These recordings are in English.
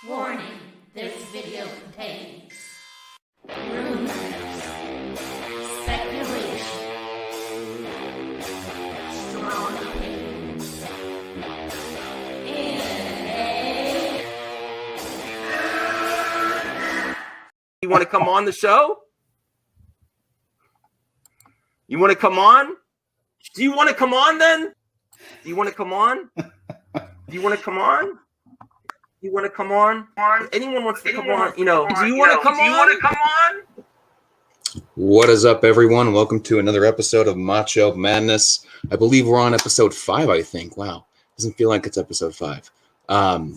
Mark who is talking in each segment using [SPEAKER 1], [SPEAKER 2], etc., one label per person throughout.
[SPEAKER 1] Warning, this video contains rumors, speculation, strong opinions,
[SPEAKER 2] You want to come on the show? You want to come on? Do you want to come on then? Do you want to come on? Do you want to come on? You want to come on? Anyone wants to come on? Do you want to come on?
[SPEAKER 3] What is up, everyone? Welcome to another episode of Macho Madness. I believe we're on episode 5, I think. Wow. Doesn't feel like it's episode 5.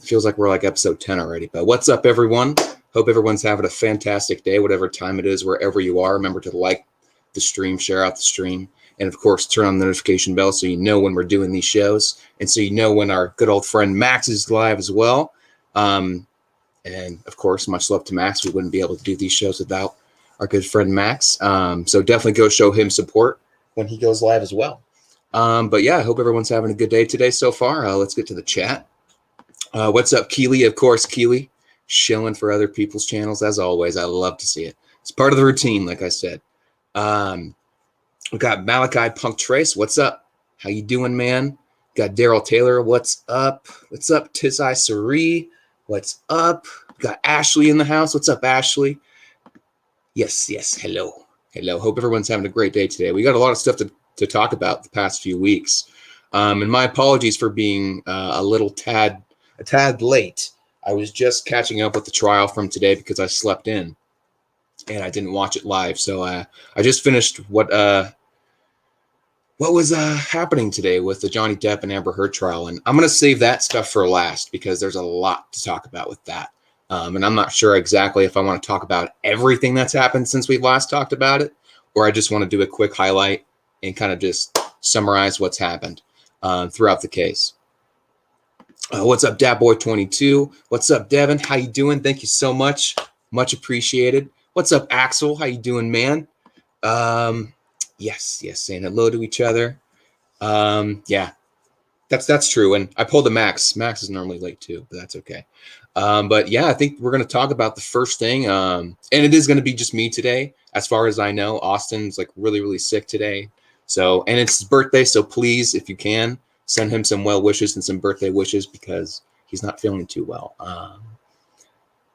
[SPEAKER 3] Feels like we're like episode 10 already. But what's up, everyone? Hope everyone's having a fantastic day, whatever time it is, wherever you are. Remember to like the stream, share out the stream, and of course, turn on the notification bell so you know when we're doing these shows, and so you know when our good old friend Max is live as well. And of course, much love to Max. We wouldn't be able to do these shows without our good friend Max. So definitely go show him support when he goes live as well. But yeah, I hope everyone's having a good day today so far. Let's get to the chat. What's up, Keely? Of course, Keely, shilling for other people's channels as always. I love to see it. It's part of the routine, like I said. We got Malachi Punk Trace. What's up? How you doing, man? Got Daryl Taylor. What's up? What's up, Tisai Sari? What's up? Got Ashley in the house. What's up, Ashley? Yes. Hello. Hope everyone's having a great day today. We got a lot of stuff to talk about the past few weeks. And my apologies for being a tad late. I was just catching up with the trial from today because I slept in and I didn't watch it live. So I just finished what was happening today with the Johnny Depp and Amber Heard trial. And I'm going to save that stuff for last because there's a lot to talk about with that. And I'm not sure exactly if I want to talk about everything that's happened since we last talked about it, or I just want to do a quick highlight and kind of just summarize what's happened throughout the case. What's up, Dabboy22? What's up, Devin? How you doing? Thank you so much. Much appreciated. What's up, Axel? How you doing, man? Yes, saying hello to each other. Yeah, that's true. And I pulled the Max. Max is normally late too, but that's okay. But yeah, I think we're going to talk about the first thing. And it is going to be just me today. As far as I know, Austin's like really, really sick today. So, and it's his birthday. So please, if you can, send him some well wishes and some birthday wishes because he's not feeling too well.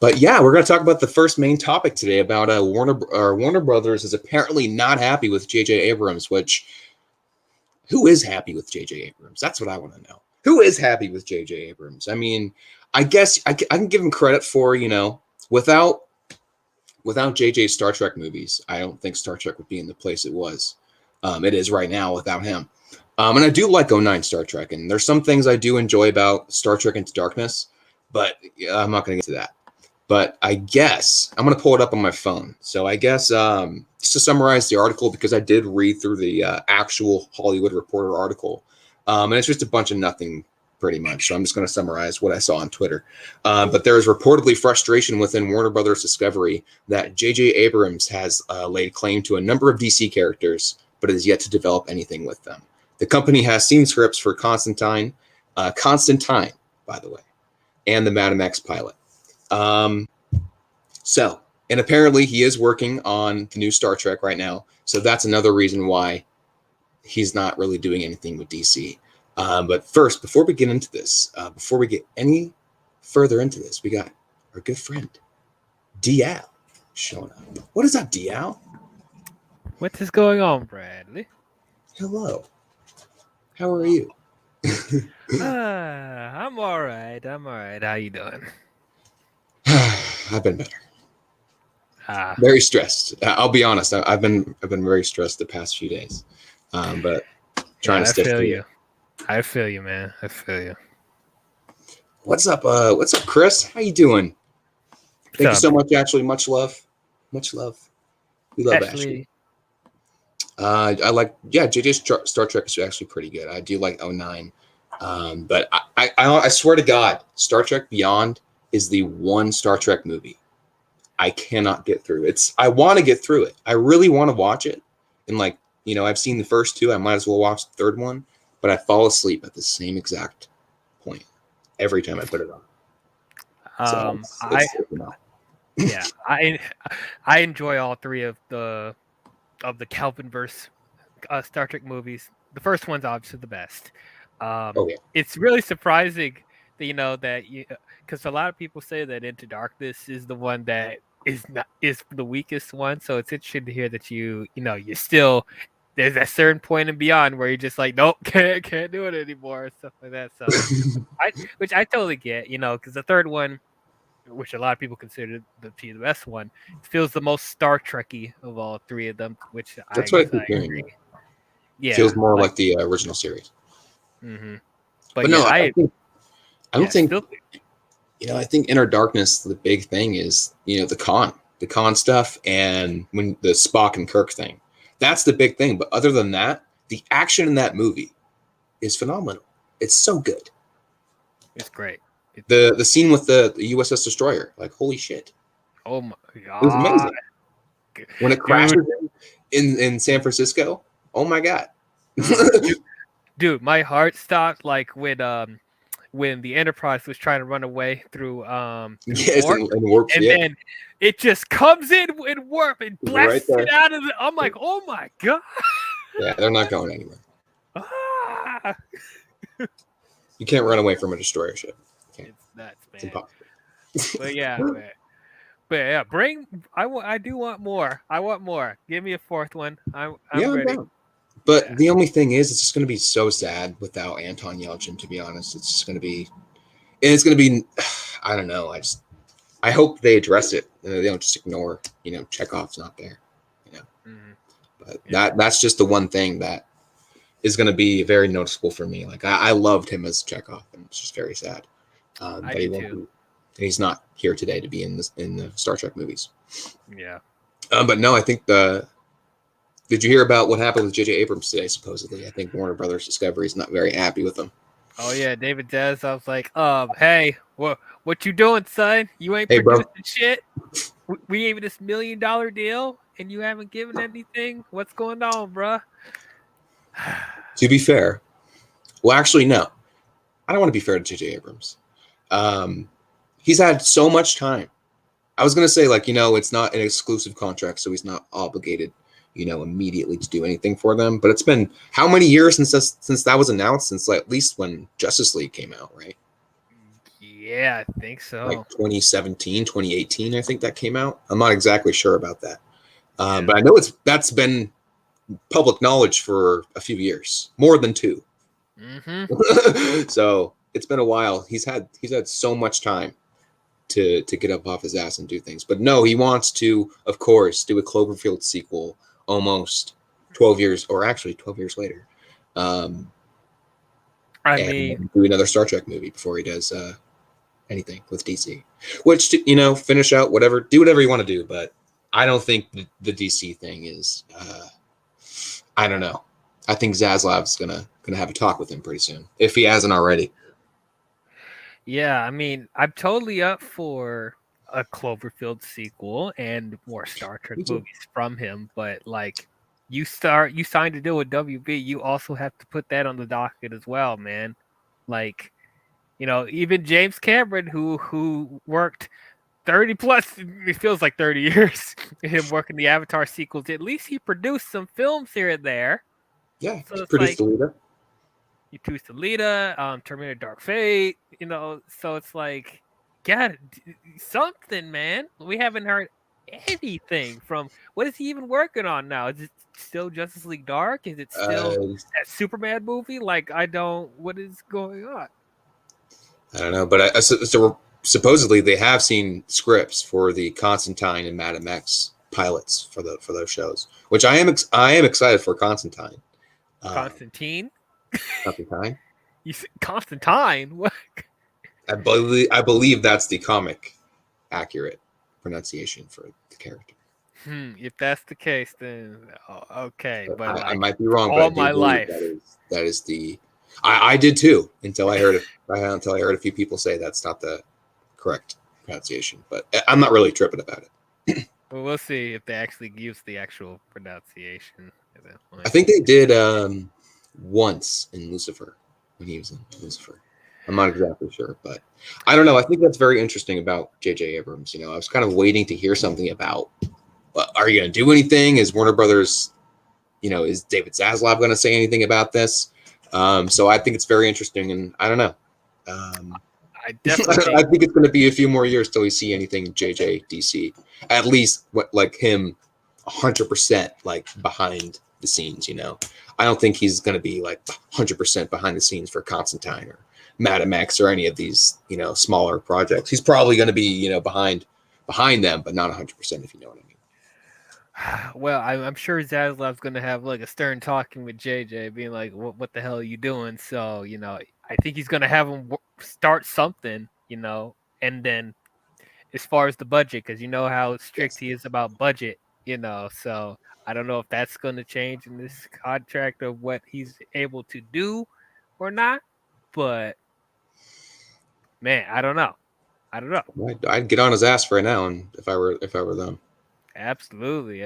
[SPEAKER 3] But yeah, we're going to talk about the first main topic today about Warner Brothers is apparently not happy with J.J. Abrams, which who is happy with J.J. Abrams? That's what I want to know. Who is happy with J.J. Abrams? I mean, I guess I can give him credit for, without J.J.'s Star Trek movies, I don't think Star Trek would be in the place it was. It is right now without him. And I do like 09 Star Trek, and there's some things I do enjoy about Star Trek Into Darkness, but I'm not going to get to that. But I guess I'm going to pull it up on my phone. So I guess just to summarize the article, because I did read through the actual Hollywood Reporter article, and it's just a bunch of nothing pretty much. So I'm just going to summarize what I saw on Twitter. But there is reportedly frustration within Warner Brothers Discovery that J.J. Abrams has laid claim to a number of DC characters, but has yet to develop anything with them. The company has seen scripts for Constantine, by the way, and the Madam X pilot. And apparently he is working on the new Star Trek right now. So that's another reason why he's not really doing anything with DC. But first, before we get into this, before we get any further into this, we got our good friend, Dial, showing up. What is up, Dial?
[SPEAKER 4] What is going on, Bradley?
[SPEAKER 3] Hello. How are you?
[SPEAKER 4] I'm all right. How you doing?
[SPEAKER 3] I've been better. Very stressed. I'll be honest. I've been very stressed the past few days, but trying to stick to it.
[SPEAKER 4] I feel you, man. I feel you.
[SPEAKER 3] What's up? What's up, Chris? How you doing? Thank you so much, Ashley. Much love. We love Ashley. I like, JJ's Star Trek is actually pretty good. I do like 09. But I swear to God, Star Trek Beyond is the one Star Trek movie I cannot get through. I want to get through it. I really want to watch it. And I've seen the first two. I might as well watch the third one. But I fall asleep at the same exact point every time I put it on. So
[SPEAKER 4] Yeah, I enjoy all three of the Kelvinverse Star Trek movies. The first one's obviously the best.
[SPEAKER 3] Oh yeah.
[SPEAKER 4] It's really surprising that that you because a lot of people say that Into Darkness is the one that is the weakest one. So it's interesting to hear that you still there's that certain point and beyond where you're just like nope can't do it anymore and stuff like that. So which I totally get because the third one, which a lot of people consider to be the best one, feels the most Star Trekky of all three of them, which I
[SPEAKER 3] That's what I
[SPEAKER 4] guess
[SPEAKER 3] keep
[SPEAKER 4] I
[SPEAKER 3] hearing.
[SPEAKER 4] agree.
[SPEAKER 3] Yeah.
[SPEAKER 4] Yeah,
[SPEAKER 3] Feels more like the original series.
[SPEAKER 4] Mm-hmm.
[SPEAKER 3] But
[SPEAKER 4] yeah,
[SPEAKER 3] no, I don't think.
[SPEAKER 4] still,
[SPEAKER 3] I think Inner Darkness. The big thing is the con stuff, and when the Spock and Kirk thing. That's the big thing. But other than that, the action in that movie is phenomenal. It's so good.
[SPEAKER 4] it's great.
[SPEAKER 3] The scene with the USS Destroyer, like holy shit,
[SPEAKER 4] Oh my
[SPEAKER 3] it was
[SPEAKER 4] god,
[SPEAKER 3] amazing. When it crashes in San Francisco, oh my god.
[SPEAKER 4] dude, my heart stopped like when the Enterprise was trying to run away through
[SPEAKER 3] Yes,
[SPEAKER 4] warp,
[SPEAKER 3] and warps,
[SPEAKER 4] and
[SPEAKER 3] yeah.
[SPEAKER 4] then it just comes in warp and blasts
[SPEAKER 3] Right
[SPEAKER 4] it out of the. I'm like, oh my god.
[SPEAKER 3] Yeah, they're not going anywhere.
[SPEAKER 4] Ah!
[SPEAKER 3] You can't run away from a destroyer ship.
[SPEAKER 4] It's nuts, man.
[SPEAKER 3] It's impossible.
[SPEAKER 4] But yeah, man. But yeah, I do want more. I want more. Give me a fourth one. I'm ready.
[SPEAKER 3] Down. But
[SPEAKER 4] Yeah.
[SPEAKER 3] the only thing is, it's just going to be so sad without Anton Yelchin. To be honest, it's just going to be, and it's going to be. I don't know. I hope they address it. They don't just ignore. Chekhov's not there.
[SPEAKER 4] Mhm.
[SPEAKER 3] But
[SPEAKER 4] Yeah.
[SPEAKER 3] that's just the one thing that is going to be very noticeable for me. Like I loved him as Chekhov, and it's just very sad.
[SPEAKER 4] I
[SPEAKER 3] That he
[SPEAKER 4] do
[SPEAKER 3] won't
[SPEAKER 4] too.
[SPEAKER 3] he's not here today to be in the Star Trek movies.
[SPEAKER 4] Yeah.
[SPEAKER 3] But no, I think did you hear about what happened with J.J. Abrams today? Supposedly, I think Warner Brothers Discovery is not very happy with him.
[SPEAKER 4] Oh yeah, David Des. I was like, hey, what you doing, son? You ain't
[SPEAKER 3] Hey, bro.
[SPEAKER 4] producing shit. We gave you this $1 million deal, and you haven't given anything. What's going on, bruh?
[SPEAKER 3] To be fair, well, actually, no. I don't want to be fair to J.J. Abrams. He's had so much time. I was going to say, it's not an exclusive contract, so he's not obligated, immediately to do anything for them. But it's been how many years since that was announced? Since at least when Justice League came out, right?
[SPEAKER 4] Yeah, I think so.
[SPEAKER 3] Like 2017, 2018, I think that came out. I'm not exactly sure about that.
[SPEAKER 4] Yeah.
[SPEAKER 3] But I know that's been public knowledge for a few years, more than 2.
[SPEAKER 4] Mm-hmm.
[SPEAKER 3] So it's been a while. He's had so much time to get up off his ass and do things. But no, he wants to, of course, do a Cloverfield sequel almost 12 years, or actually 12 years later.
[SPEAKER 4] I mean,
[SPEAKER 3] do another Star Trek movie before he does anything with DC. Which, finish out whatever, do whatever you want to do. But I don't think the DC thing is, I don't know. I think Zaslav's gonna have a talk with him pretty soon, if he hasn't already.
[SPEAKER 4] yeah, I mean, I'm totally up for a Cloverfield sequel and more Star Trek
[SPEAKER 3] Me too.
[SPEAKER 4] movies from him, but you signed a deal with WB, you also have to put that on the docket as well, man. Even James Cameron, who worked 30 plus, it feels like 30 years, him working the Avatar sequels, at least he produced some films here and there.
[SPEAKER 3] Yeah,
[SPEAKER 4] So it's
[SPEAKER 3] produced the leader.
[SPEAKER 4] You choose Alita, Terminator Dark Fate, so it's like, God, something, man. We haven't heard anything from, what is he even working on now? Is it still Justice League Dark? Is it still that Superman movie? What is going on?
[SPEAKER 3] I don't know, but so supposedly they have seen scripts for the Constantine and Madam X pilots for those shows, which I am excited for. Constantine.
[SPEAKER 4] Constantine?
[SPEAKER 3] Constantine.
[SPEAKER 4] You said Constantine? What?
[SPEAKER 3] I believe that's the comic accurate pronunciation for the character.
[SPEAKER 4] If that's the case, then okay. But
[SPEAKER 3] I might be wrong.
[SPEAKER 4] All
[SPEAKER 3] but I
[SPEAKER 4] my life,
[SPEAKER 3] that is the. I did too until I heard a few people say that's not the correct pronunciation. But I'm not really tripping about it.
[SPEAKER 4] Well, we'll see if they actually use the actual pronunciation at that point.
[SPEAKER 3] I think they did once in Lucifer when he was in Lucifer. I'm not exactly sure, but I don't know. I think that's very interesting about J.J. Abrams. I was kind of waiting to hear something about, are you going to do anything? Is Warner Brothers, is David Zaslav going to say anything about this? So I think it's very interesting, and I don't know.
[SPEAKER 4] I definitely
[SPEAKER 3] I think it's going to be a few more years till we see anything JJ DC. At least like him, 100% like behind the scenes. I don't think he's going to be like 100% behind the scenes for Constantine or Madam X or any of these smaller projects. He's probably going to be behind them, but not 100%, if you know what I mean.
[SPEAKER 4] Well, I'm sure Zaslav's going to have like a stern talking with JJ, being like, "What the hell are you doing?" So I think he's going to have him start something, and then as far as the budget, because you know how strict he is about budget, so I don't know if that's going to change in this contract of what he's able to do or not, but man, I don't know.
[SPEAKER 3] I'd get on his ass right now, and if I were them.
[SPEAKER 4] Absolutely.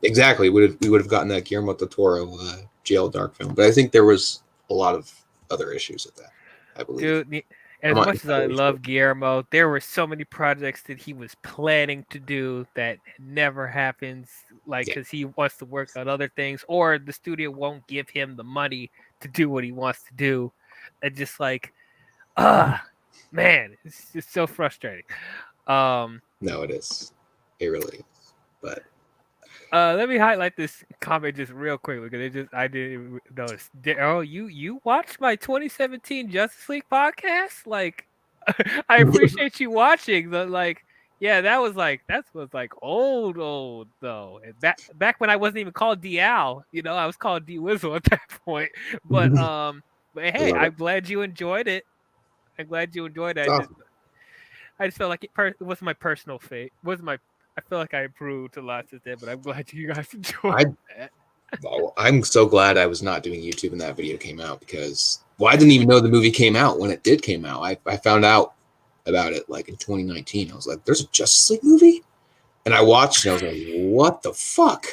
[SPEAKER 3] Exactly. We would have gotten that Guillermo del Toro jail dark film, but I think there was a lot of other issues with that. I believe.
[SPEAKER 4] Dude, as much as I love Guillermo, there were so many projects that he was planning to do that never happens, because he wants to work on other things, or the studio won't give him the money to do what he wants to do. And just man, it's just so frustrating.
[SPEAKER 3] No, it is. It really is. But
[SPEAKER 4] let me highlight this comment just real quick because I didn't notice. Oh, you watched my 2017 Justice League podcast? Like, I appreciate you watching. Yeah, that was old though. And back when I wasn't even called Dial, I was called D Wizzle at that point. But hey, I'm glad you enjoyed it. I'm glad you enjoyed it.
[SPEAKER 3] Awesome.
[SPEAKER 4] I just felt like it was my personal fate. I feel like I improved a lot since then, but I'm glad you guys enjoyed that.
[SPEAKER 3] Well, I'm so glad I was not doing YouTube when that video came out, because I didn't even know the movie came out when it did came out. I found out about it like in 2019. I was like, there's a Justice League movie? And I watched and I was like, what the fuck?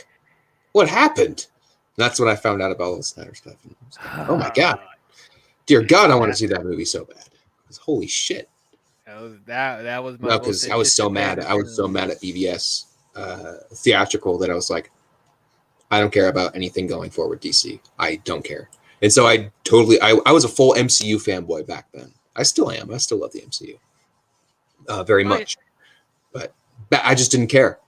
[SPEAKER 3] What happened? And that's when I found out about all the Snyder stuff. And I was like, oh my God. Dear God, I want to see that movie so bad. Holy shit.
[SPEAKER 4] That was my
[SPEAKER 3] because I was so mad. I was so mad at BVS theatrical that I was like, I don't care about anything going forward, DC. I don't care. And so I was a full MCU fanboy back then. I still am. I still love the MCU very much. But I just didn't care.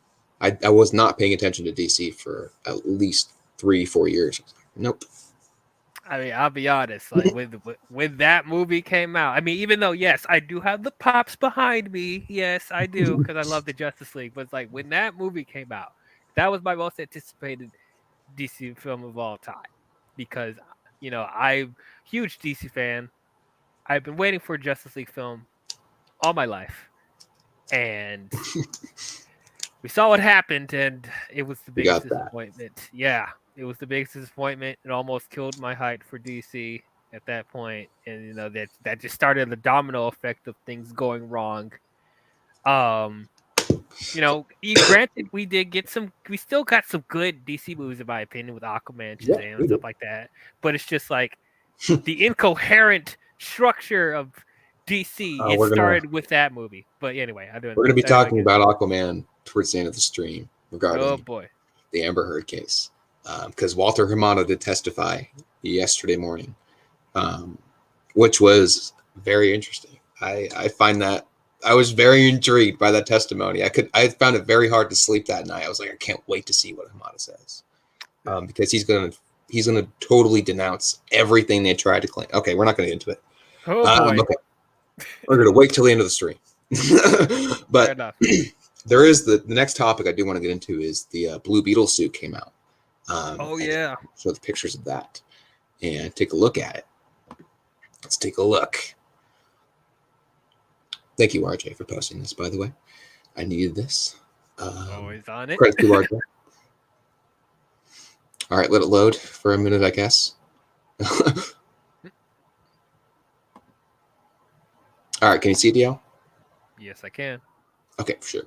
[SPEAKER 3] I was not paying attention to DC for at least 3-4 years. I was like, nope.
[SPEAKER 4] I mean, I'll be honest. Like when that movie came out, I mean, even though yes, I do have the pops behind me. Yes, I do, because I love the Justice League. But it's like when that movie came out, that was my most anticipated DC film of all time, because I'm a huge DC fan. I've been waiting for a Justice League film all my life, and we saw what happened, and it was the biggest disappointment. Yeah. It was the biggest disappointment. It almost killed my hype for DC at that point, and that just started the domino effect of things going wrong. Granted, we still got some good DC movies in my opinion with Aquaman, Shazam, and stuff like that. But it's just like the incoherent structure of DC. It started with that movie. But anyway, we're
[SPEAKER 3] going to be talking about Aquaman towards the end of the stream regarding the Amber Heard case. Because Walter Hamada did testify yesterday morning, which was very interesting. I find that I was very intrigued by that testimony. I found it very hard to sleep that night. I was like, I can't wait to see what Hamada says, because he's gonna totally denounce everything they tried to claim. Okay, we're not gonna get into it. Okay, we're gonna wait till the end of the stream. But there is the next topic I do want to get into is the Blue Beetle suit came out. Show the pictures of that and take a look at it. Let's take a look. Thank you, RJ, for posting this, by the way. I needed this.
[SPEAKER 4] Always on it.
[SPEAKER 3] Credit to RJ. All right, let it load for a minute, I guess. All right, can you see it, DL?
[SPEAKER 4] Yes, I can.
[SPEAKER 3] Okay, for sure.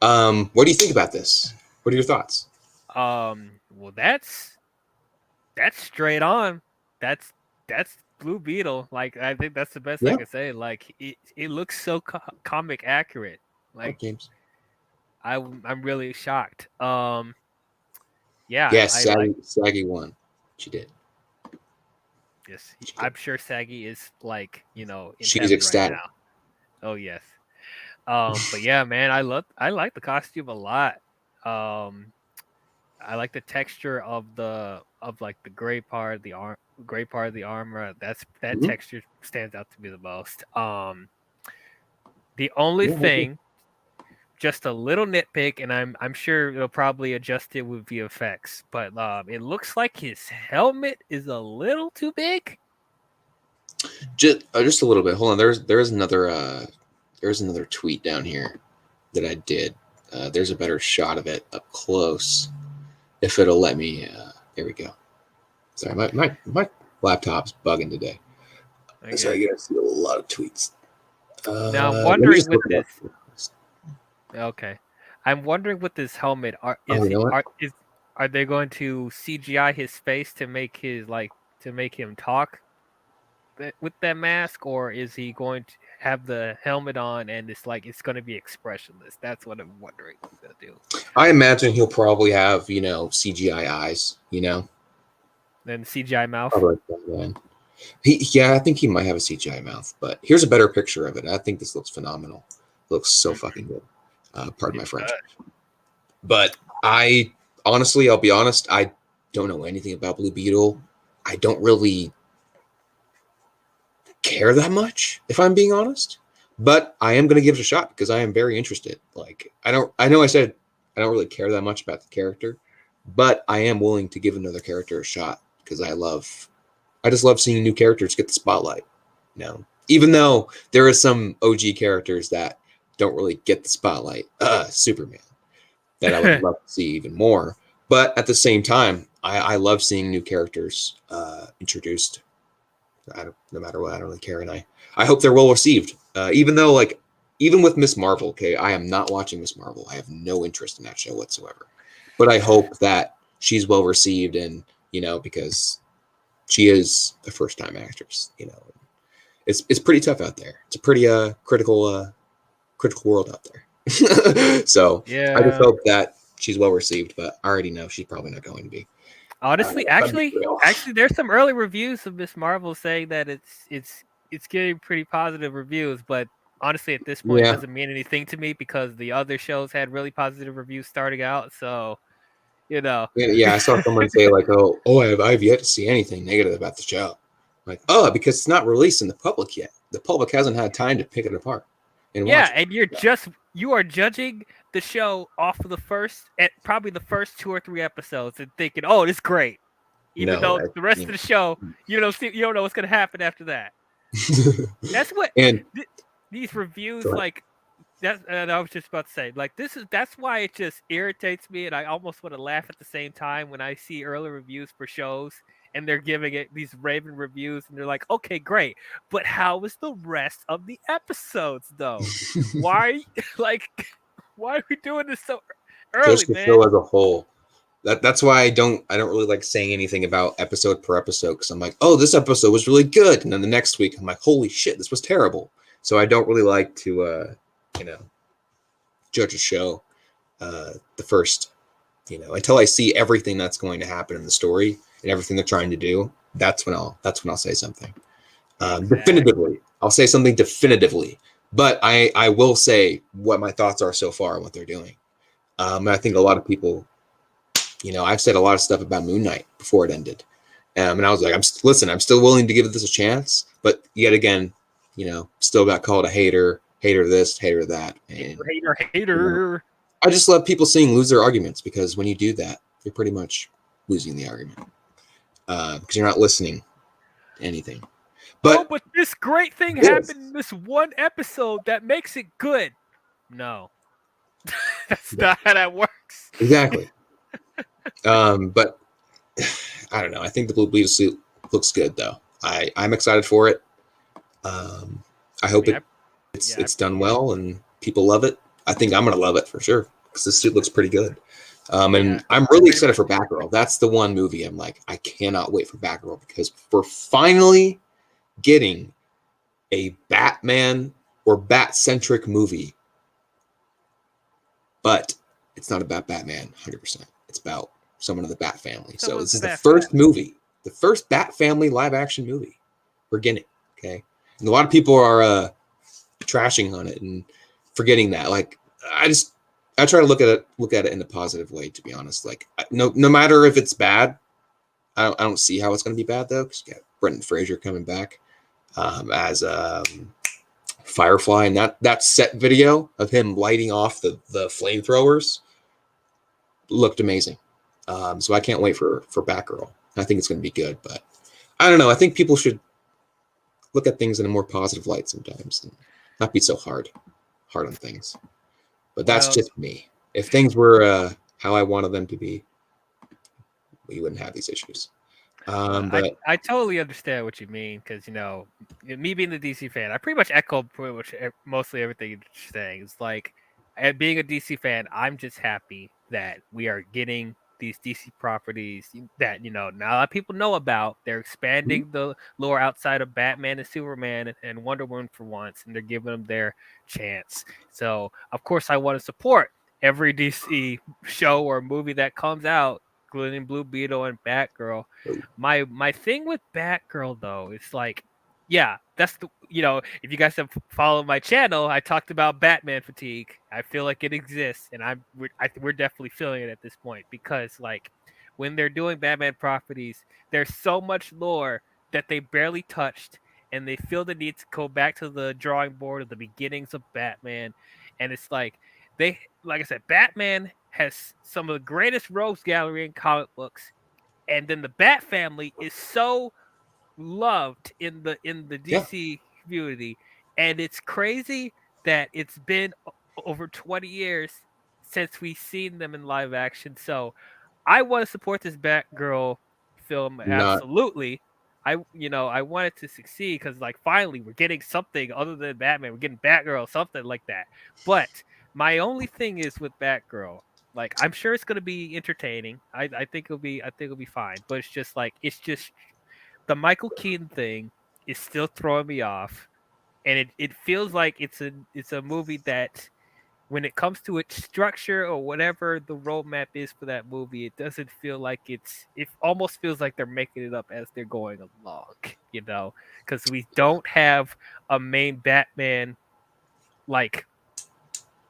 [SPEAKER 3] What do you think about this? What are your thoughts?
[SPEAKER 4] Well, that's straight on. That's Blue Beetle, like I think that's the best I
[SPEAKER 3] Yeah.
[SPEAKER 4] can say. Like it looks so comic accurate. Like
[SPEAKER 3] James.
[SPEAKER 4] I'm really shocked. Yeah,
[SPEAKER 3] Yes,
[SPEAKER 4] I like
[SPEAKER 3] Saggy won. She did.
[SPEAKER 4] this.
[SPEAKER 3] She did.
[SPEAKER 4] I'm sure Saggy is like in
[SPEAKER 3] She's
[SPEAKER 4] heaven
[SPEAKER 3] ecstatic.
[SPEAKER 4] right now. Oh yes. But yeah, man, I like the costume a lot. I like the texture of like the gray part of the armor. That
[SPEAKER 3] Mhm.
[SPEAKER 4] texture stands out to me the most. The only
[SPEAKER 3] Yeah, I agree.
[SPEAKER 4] thing, just a little nitpick, and I'm sure it'll probably adjust it with VFX, but it looks like his helmet is a little too big.
[SPEAKER 3] Just a little bit. Hold on. There's another tweet down here that I did. There's a better shot of it up close, if it'll let me. There we go. Sorry, my laptop's bugging today. So I gotta see a lot of tweets.
[SPEAKER 4] Now I'm
[SPEAKER 3] Let me
[SPEAKER 4] wondering
[SPEAKER 3] just
[SPEAKER 4] with
[SPEAKER 3] look it up.
[SPEAKER 4] this. Okay, I'm wondering with this helmet.
[SPEAKER 3] Oh, you know what?
[SPEAKER 4] Are they going to CGI his face to make him talk with that mask, or is he going to have the helmet on and it's going to be expressionless? That's what I'm wondering what they'll do.
[SPEAKER 3] I imagine he'll probably have CGI eyes.
[SPEAKER 4] Then CGI mouth.
[SPEAKER 3] Probably like that, man. I think he might have a CGI mouth, but here's a better picture of it. I think this looks phenomenal. Looks so fucking good. Pardon my French. But I'll be honest, I don't know anything about Blue Beetle. I don't really care that much, if I'm being honest. But I am going to give it a shot because I am very interested. Like, I know I said I don't really care that much about the character, but I am willing to give another character a shot because I just love seeing new characters get the spotlight. Even though there are some OG characters that don't really get the spotlight, Superman, that I would love to see even more. But at the same time, I love seeing new characters introduced. No matter what, I don't really care, and I hope they're well received. Even with Miss Marvel, okay, I am not watching Miss Marvel. I have no interest in that show whatsoever. But I hope that she's well received, and because she is a first-time actress. It's pretty tough out there. It's a pretty critical world out there. So
[SPEAKER 4] Yeah.
[SPEAKER 3] I just hope that she's well received, but I already know she's probably not going to be.
[SPEAKER 4] Honestly, actually, there's some early reviews of Miss Marvel saying that it's getting pretty positive reviews, but honestly, at this point, it doesn't mean anything to me because the other shows had really positive reviews starting out. So,
[SPEAKER 3] Yeah, I saw someone say like, "Oh, I've yet to see anything negative about the show." I'm like, because it's not released in the public yet. The public hasn't had time to pick it apart. And
[SPEAKER 4] and you are judging the show off of probably the first 2 or 3 episodes and thinking, "Oh, it's great," even though the rest of the show you don't know what's going to happen after that. That's what these reviews like. I was just about to say, like, that's why it just irritates me, and I almost want to laugh at the same time when I see early reviews for shows and they're giving it these raving reviews, and they're like, "Okay, great, but how is the rest of the episodes, though? Why are we doing this so early,
[SPEAKER 3] just the
[SPEAKER 4] man?"
[SPEAKER 3] show as a whole. That's why I don't really like saying anything about episode per episode because I'm like, "Oh, this episode was really good," and then the next week I'm like, "Holy shit, this was terrible." So I don't really like to judge a show the first, until I see everything that's going to happen in the story and everything they're trying to do. That's when I'll say something definitively. I'll say something definitively, but I will say what my thoughts are so far and what they're doing. And I think a lot of people, I've said a lot of stuff about Moon Knight before it ended, and I was like, I'm still willing to give this a chance, but yet again, still got called a hater this, hater that, and
[SPEAKER 4] hater.
[SPEAKER 3] I just love people seeing lose their arguments because when you do that, you're pretty much losing the argument because you're not listening to anything. But
[SPEAKER 4] this great thing happened in this one episode that makes it good. No, that's not how that works.
[SPEAKER 3] Exactly. But I don't know. I think the Blue Beetle suit looks good, though. I'm excited for it. I hope it's done well and people love it. I think I'm gonna love it for sure because this suit looks pretty good. And I'm really excited for Batgirl. That's the one movie I'm like, I cannot wait for Batgirl because we're finally getting a Batman or Bat-centric movie, but it's not about Batman 100%. It's about someone of the Bat family. So this is the first movie, the first Bat family live-action movie we're getting, okay? And a lot of people are trashing on it and forgetting that. Like, I try to look at it in a positive way, to be honest. Like, no matter if it's bad, I don't see how it's going to be bad, though, because you got Brendan Fraser coming back as Firefly, and that set video of him lighting off the flamethrowers looked amazing. So I can't wait for Batgirl. I think it's going to be good, but I don't know. I think people should look at things in a more positive light sometimes and not be so hard on things. But that's just me. If things were how I wanted them to be, we wouldn't have these issues. But
[SPEAKER 4] I totally understand what you mean, because me being the DC fan, I pretty much echo mostly everything you're saying. It's like, being a DC fan, I'm just happy that we are getting these DC properties that not a lot of people know about. They're expanding the lore outside of Batman and Superman and Wonder Woman for once, and they're giving them their chance. So of course I want to support every DC show or movie that comes out, including Blue Beetle and Batgirl. My thing with Batgirl, though, is like, yeah, that's the if you guys have followed my channel, I talked about Batman fatigue. I feel like it exists, and we're definitely feeling it at this point, because like when they're doing Batman properties, there's so much lore that they barely touched, and they feel the need to go back to the drawing board of the beginnings of Batman, and it's like like I said, Batman has some of the greatest rogues gallery in comic books, and then the Bat family is so loved in the DC community, and it's crazy that it's been over 20 years since we've seen them in live action. So I want to support this Batgirl film absolutely. I want it to succeed, because like finally we're getting something other than Batman. We're getting Batgirl, something like that. But my only thing is with Batgirl, like, I'm sure it's gonna be entertaining. I think it'll be fine. But it's just the Michael Keaton thing is still throwing me off, and it feels like it's a movie that, when it comes to its structure or whatever the roadmap is for that movie, it doesn't feel like it almost feels like they're making it up as they're going along, because we don't have a main Batman, like,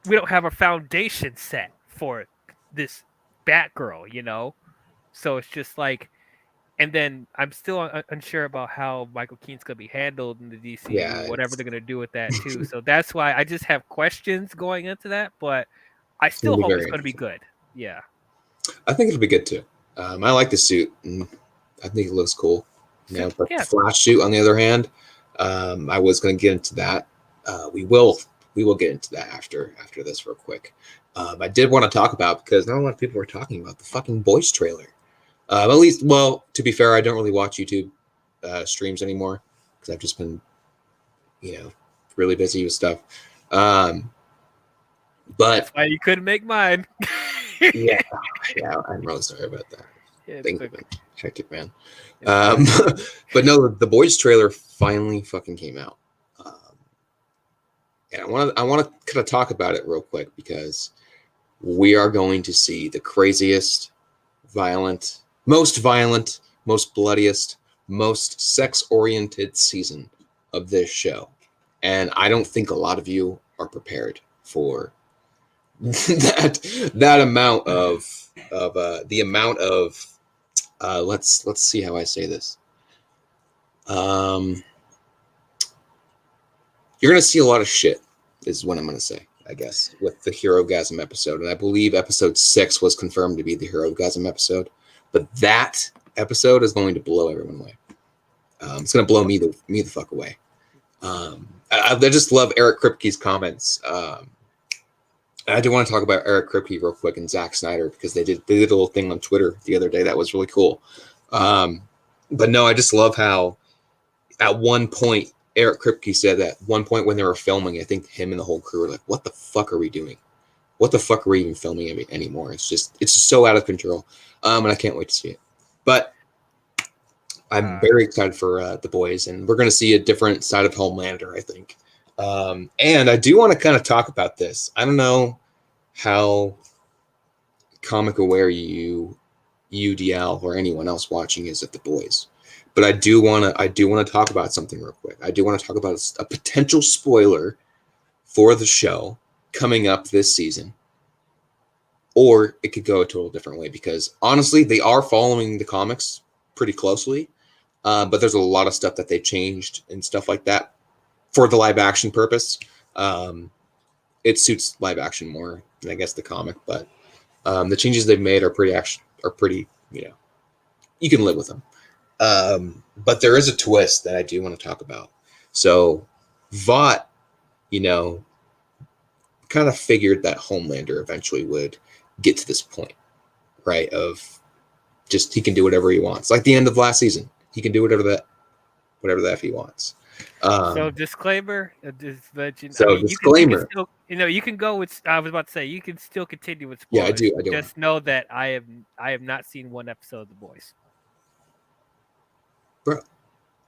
[SPEAKER 4] we don't have a foundation set for this Batgirl, so it's just like, and then I'm still unsure about how Michael Keaton's gonna be handled in the DCU, whatever they're gonna do with that too. So that's why I just have questions going into that, but I still hope it's gonna be good. Yeah,
[SPEAKER 3] I think it'll be good too. I like the suit, and I think it looks cool. But the Flash suit, on the other hand, I was gonna get into that. We will get into that after this real quick. I did want to talk about, because not a lot of people were talking about the fucking Boys trailer. At least, well, to be fair, I don't really watch YouTube streams anymore, because I've just been, really busy with stuff. But
[SPEAKER 4] that's why you couldn't make mine.
[SPEAKER 3] yeah, I'm really sorry about that. Thank you, man. Hectic, man. But no, the Boys trailer finally fucking came out, and I want to kind of talk about it real quick, because we are going to see the craziest, most bloodiest, most sex-oriented season of this show. And I don't think a lot of you are prepared for that amount of the amount of let's see how I say this. You're gonna see a lot of shit, is what I'm gonna say, I guess, with the Hero-gasm episode. And I believe episode 6 was confirmed to be the Hero-gasm episode. But that episode is going to blow everyone away. It's going to blow me the fuck away. I just love Eric Kripke's comments. I do want to talk about Eric Kripke real quick and Zack Snyder, because they did a little thing on Twitter the other day that was really cool. But no, I just love how at one point Eric Kripke said that one point when they were filming, I think him and the whole crew were like, "What the fuck are we doing? What the fuck are we even filming anymore? It's just so out of control." And I can't wait to see it. But I'm very excited for The Boys, and we're going to see a different side of Homelander, I think. And I do want to kind of talk about this. I don't know how comic aware UDL or anyone else watching is at The Boys, but I do want to talk about something real quick. I do want to talk about a potential spoiler for the show coming up this season, or it could go a total different way, because honestly, they are following the comics pretty closely, but there's a lot of stuff that they changed and stuff like that for the live action purpose. It suits live action more than I guess the comic, but the changes they've made are pretty, you can live with them. But there is a twist that I do want to talk about. So Vought, kind of figured that Homelander eventually would get to this point, right? Of just, he can do whatever he wants. Like the end of last season, he can do whatever the F he wants.
[SPEAKER 4] So disclaimer,
[SPEAKER 3] disclaimer.
[SPEAKER 4] You can go with. I was about to say you can still continue with spoilers.
[SPEAKER 3] Yeah, I do.
[SPEAKER 4] Just know that I have not seen one episode of The Boys.
[SPEAKER 3] Bro,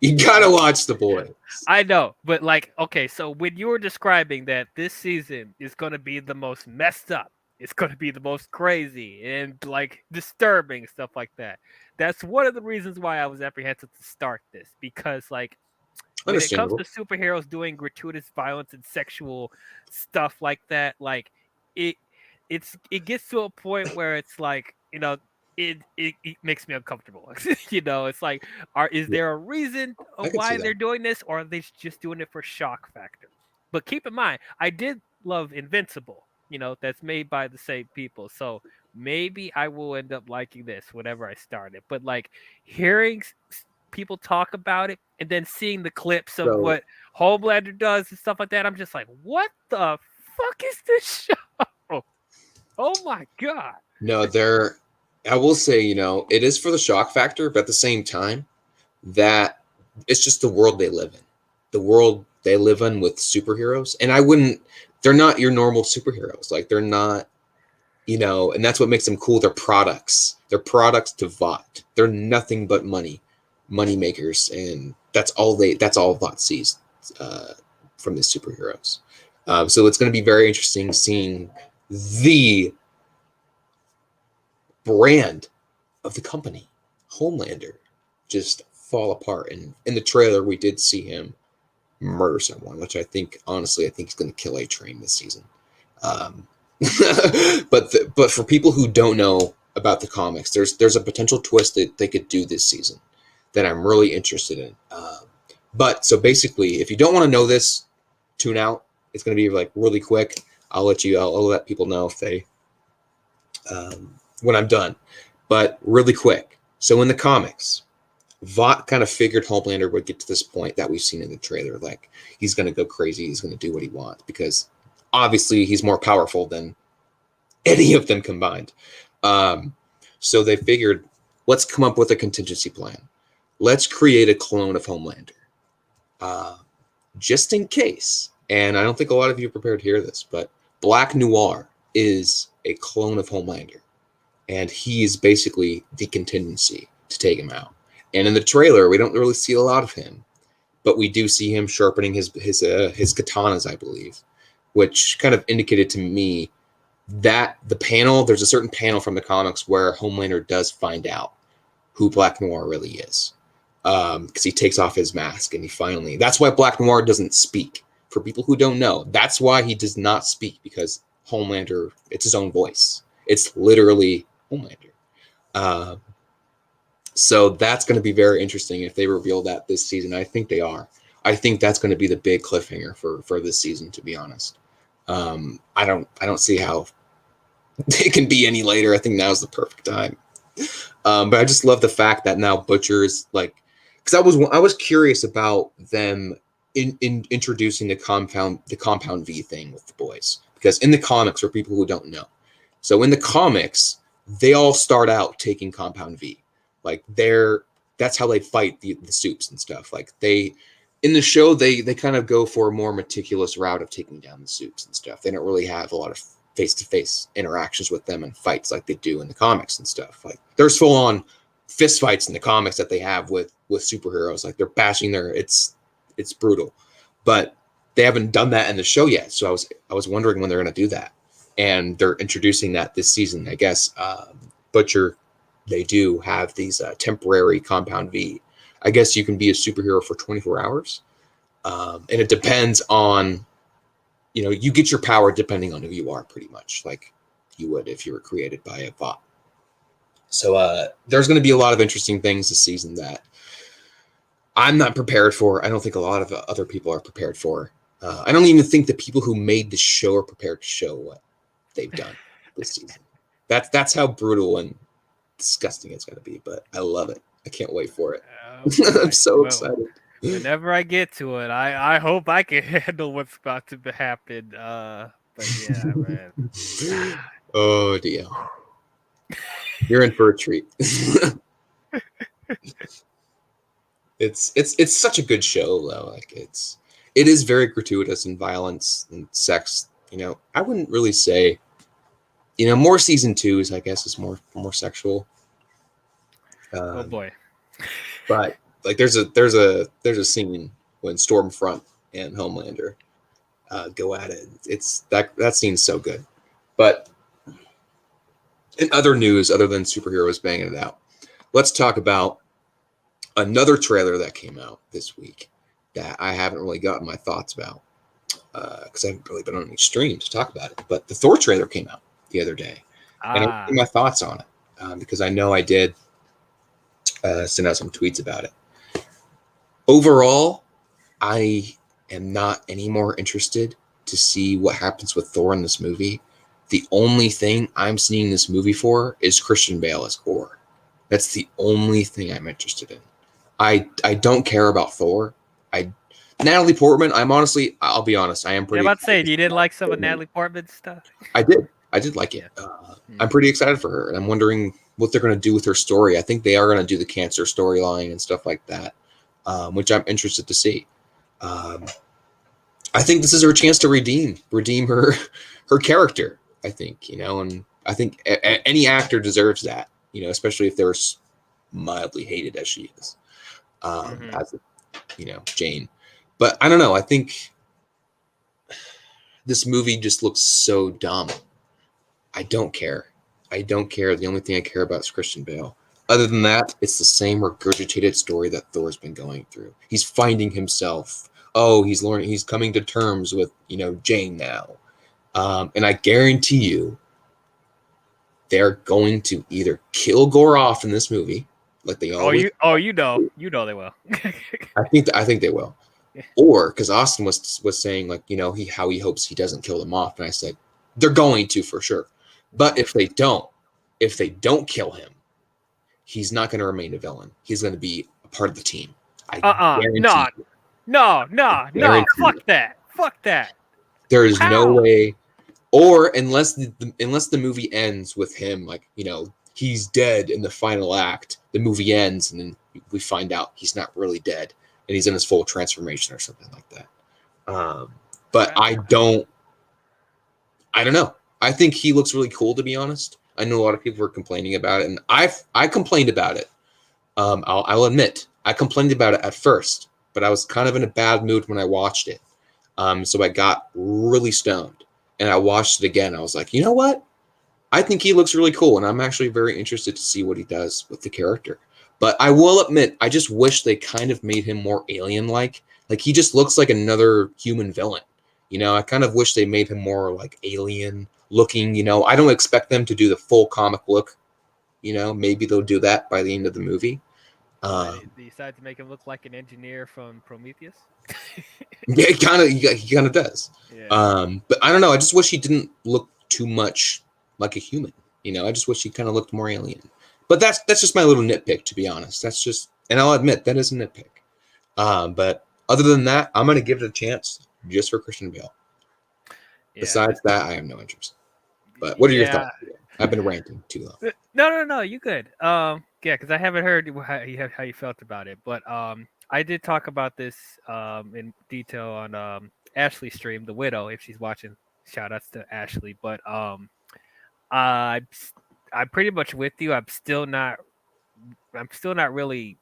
[SPEAKER 3] you gotta watch The Boys.
[SPEAKER 4] I know, but okay, so when you were describing that this season is going to be the most messed up, it's going to be the most crazy and disturbing stuff like that. That's one of the reasons why I was apprehensive to start this, because when it comes to superheroes doing gratuitous violence and sexual stuff like that, it gets to a point where it's it makes me uncomfortable. It's is there a reason why they're doing this, or are they just doing it for shock factor? But keep in mind, I did love Invincible. That's made by the same people, so maybe I will end up liking this whenever I start it. But hearing people talk about it and then seeing the clips of what Homelander does and stuff like that, I'm just like, what the fuck is this show? Oh my god.
[SPEAKER 3] No, I will say, it is for the shock factor, but at the same time, that it's just the world they live in. The world they live in with superheroes. And they're not your normal superheroes. They're not, and that's what makes them cool. They're products. They're products to Vought. They're nothing but money makers. And that's all Vought sees from the superheroes. So it's going to be very interesting seeing the brand of the company, Homelander, just fall apart. And in the trailer, we did see him murder someone, which I think he's going to kill A-Train this season. But for people who don't know about the comics, there's a potential twist that they could do this season that I'm really interested in. But so basically, if you don't want to know this, tune out. It's going to be really quick. I'll let people know if they when I'm done, but really quick. So in the comics, Vought kind of figured Homelander would get to this point that we've seen in the trailer. He's going to go crazy. He's going to do what he wants, because obviously he's more powerful than any of them combined. So they figured, let's come up with a contingency plan. Let's create a clone of Homelander. Just in case. And I don't think a lot of you are prepared to hear this, but Black Noir is a clone of Homelander. And he's basically the contingency to take him out. And in the trailer, we don't really see a lot of him, but we do see him sharpening his katanas, I believe, which kind of indicated to me that there's a certain panel from the comics where Homelander does find out who Black Noir really is, because he takes off his mask and that's why Black Noir doesn't speak. For people who don't know, that's why he does not speak, because Homelander, it's his own voice. It's literally Homelander. So that's going to be very interesting if they reveal that this season. I think they are. I think that's going to be the big cliffhanger for this season, to be honest. I don't see how it can be any later. I think now's the perfect time. But I just love the fact that now Butcher's because I was curious about them in introducing the compound V thing with the boys, because in the comics, for people who don't know, so in the comics, they all start out taking compound V. That's how they fight the supes and stuff. In the show, they kind of go for a more meticulous route of taking down the supes and stuff. They don't really have a lot of face-to-face interactions with them and fights like they do in the comics and stuff. There's full-on fist fights in the comics that they have with superheroes. Like they're bashing it's brutal, but they haven't done that in the show yet. So I was wondering when they're going to do that, and they're introducing that this season, I guess. Butcher, they do have these temporary compound V. I guess you can be a superhero for 24 hours, and it depends on, you get your power depending on who you are, pretty much like you would if you were created by a bot. So there's going to be a lot of interesting things this season that I'm not prepared for. I don't think a lot of other people are prepared for. I don't even think the people who made the show are prepared to show what they've done this season. That's how brutal and disgusting it's going to be, but I love it. I can't wait for it. I'm so excited.
[SPEAKER 4] Whenever I get to it, I hope I can handle what's about to happen. But yeah, man.
[SPEAKER 3] Oh dear. You're in for a treat. It's such a good show though. Like it is very gratuitous in violence and sex. I wouldn't really say, more season 2s, I guess, is more sexual.
[SPEAKER 4] Oh boy.
[SPEAKER 3] But like there's a scene when Stormfront and Homelander go at it. It's that scene's so good. But in other news, other than superheroes banging it out, let's talk about another trailer that came out this week that I haven't really gotten my thoughts about because I haven't really been on any streams to talk about it. But the Thor trailer came out the other day, and I gave my thoughts on it because I know I did send out some tweets about it. Overall, I am not any more interested to see what happens with Thor in this movie. The only thing I'm seeing this movie for is Christian Bale as Thor. That's the only thing I'm interested in. I don't care about Thor. Natalie Portman, I'll be honest, I am pretty.
[SPEAKER 4] I'm about to say, you didn't like some of Natalie Portman's stuff?
[SPEAKER 3] I did like it. I'm pretty excited for her, and I'm wondering what they're going to do with her story. I think they are going to do the cancer storyline and stuff like that, which I'm interested to see. I think this is her chance to redeem her character. I think, and I think any actor deserves that, especially if they're mildly hated as she is, as Jane. But I don't know. I think this movie just looks so dumb. I don't care. The only thing I care about is Christian Bale. Other than that, it's the same regurgitated story that Thor's been going through. He's finding himself. Oh, he's learning. He's coming to terms with, Jane now. And I guarantee you, they're going to either kill Gore off in this movie, like they always.
[SPEAKER 4] You know they will.
[SPEAKER 3] I think they will. Or because Austin was saying how he hopes he doesn't kill them off, and I said they're going to for sure. But if they don't kill him, he's not going to remain a villain. He's going to be a part of the team.
[SPEAKER 4] No. Fuck that.
[SPEAKER 3] There is no way. Or unless the movie ends with him, he's dead in the final act, the movie ends, and then we find out he's not really dead, and he's in his full transformation or something like that. But I don't know. I think he looks really cool, to be honest. I know a lot of people were complaining about it, and I complained about it. I'll admit, I complained about it at first, but I was kind of in a bad mood when I watched it. So I got really stoned. And I watched it again. I was like, you know what? I think he looks really cool. And I'm actually very interested to see what he does with the character. But I will admit, I just wish they kind of made him more alien-like. Like, he just looks like another human villain. I kind of wish they made him more like alien-looking. I don't expect them to do the full comic look. Maybe they'll do that by the end of the movie.
[SPEAKER 4] They decided to make him look like an engineer from Prometheus.
[SPEAKER 3] Yeah, he kind of does.
[SPEAKER 4] Yeah.
[SPEAKER 3] But I don't know. I just wish he didn't look too much like a human. I just wish he kind of looked more alien. But that's just my little nitpick, to be honest. And I'll admit that is a nitpick. But other than that, I'm going to give it a chance just for Christian Bale. Yeah. Besides that, I have no interest. But what are your thoughts? I've been ranting too long.
[SPEAKER 4] No, you good. Yeah, because I haven't heard how you felt about it, but I did talk about this in detail on Ashley's stream, The Widow. If she's watching, shout outs to Ashley. But I'm pretty much with you. I'm still not I'm still not really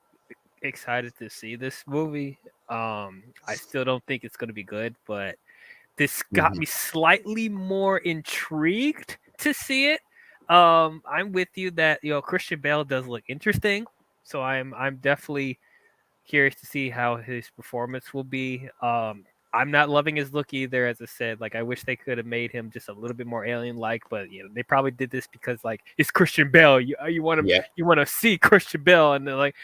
[SPEAKER 4] excited to see this movie. I still don't think it's going to be good, but this got me slightly more intrigued to see it. I'm with you that Christian Bale does look interesting, so I'm definitely curious to see how his performance will be. I'm not loving his look either, as I said. Like, I wish they could have made him just a little bit more alien-like, but they probably did this because like it's Christian Bale. You want to you want to see Christian Bale, and they're like,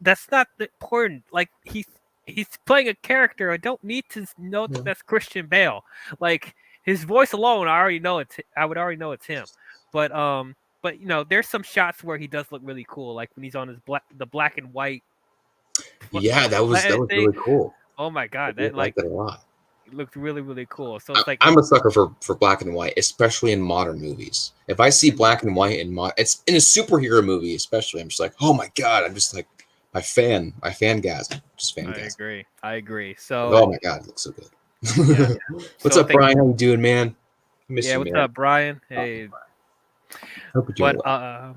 [SPEAKER 4] that's not important. Like he's playing a character. I don't need to know that that's Christian Bale. Like his voice alone, I would already know it's him. But there's some shots where he does look really cool, like when he's on the black and white.
[SPEAKER 3] Yeah, that was really cool.
[SPEAKER 4] Oh my god,
[SPEAKER 3] I like that a lot.
[SPEAKER 4] It looked really, really cool. So it's like
[SPEAKER 3] I'm a sucker for black and white, especially in modern movies. If I see black and white it's in a superhero movie, especially, I'm just like, oh my god, I'm just like my fangasm, just fangasm.
[SPEAKER 4] I agree. So
[SPEAKER 3] oh my god, it looks so good.
[SPEAKER 4] Yeah.
[SPEAKER 3] What's up, Brian? How you doing, man? I miss you,
[SPEAKER 4] what's
[SPEAKER 3] man.
[SPEAKER 4] up, Brian? Hey.
[SPEAKER 3] Hope you're doing well.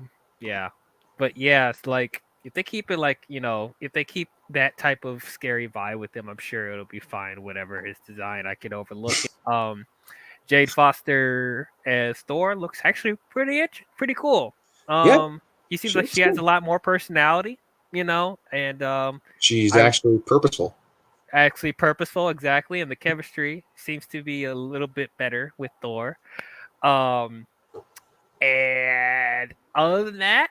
[SPEAKER 4] But yeah, it's like if they keep it like if they keep that type of scary vibe with them, I'm sure it'll be fine. Whatever his design, I can overlook it. Jade Foster as Thor looks actually pretty cool. He seems like she has a lot more personality, and
[SPEAKER 3] she's actually purposeful.
[SPEAKER 4] Exactly, and the chemistry seems to be a little bit better with Thor. And other than that,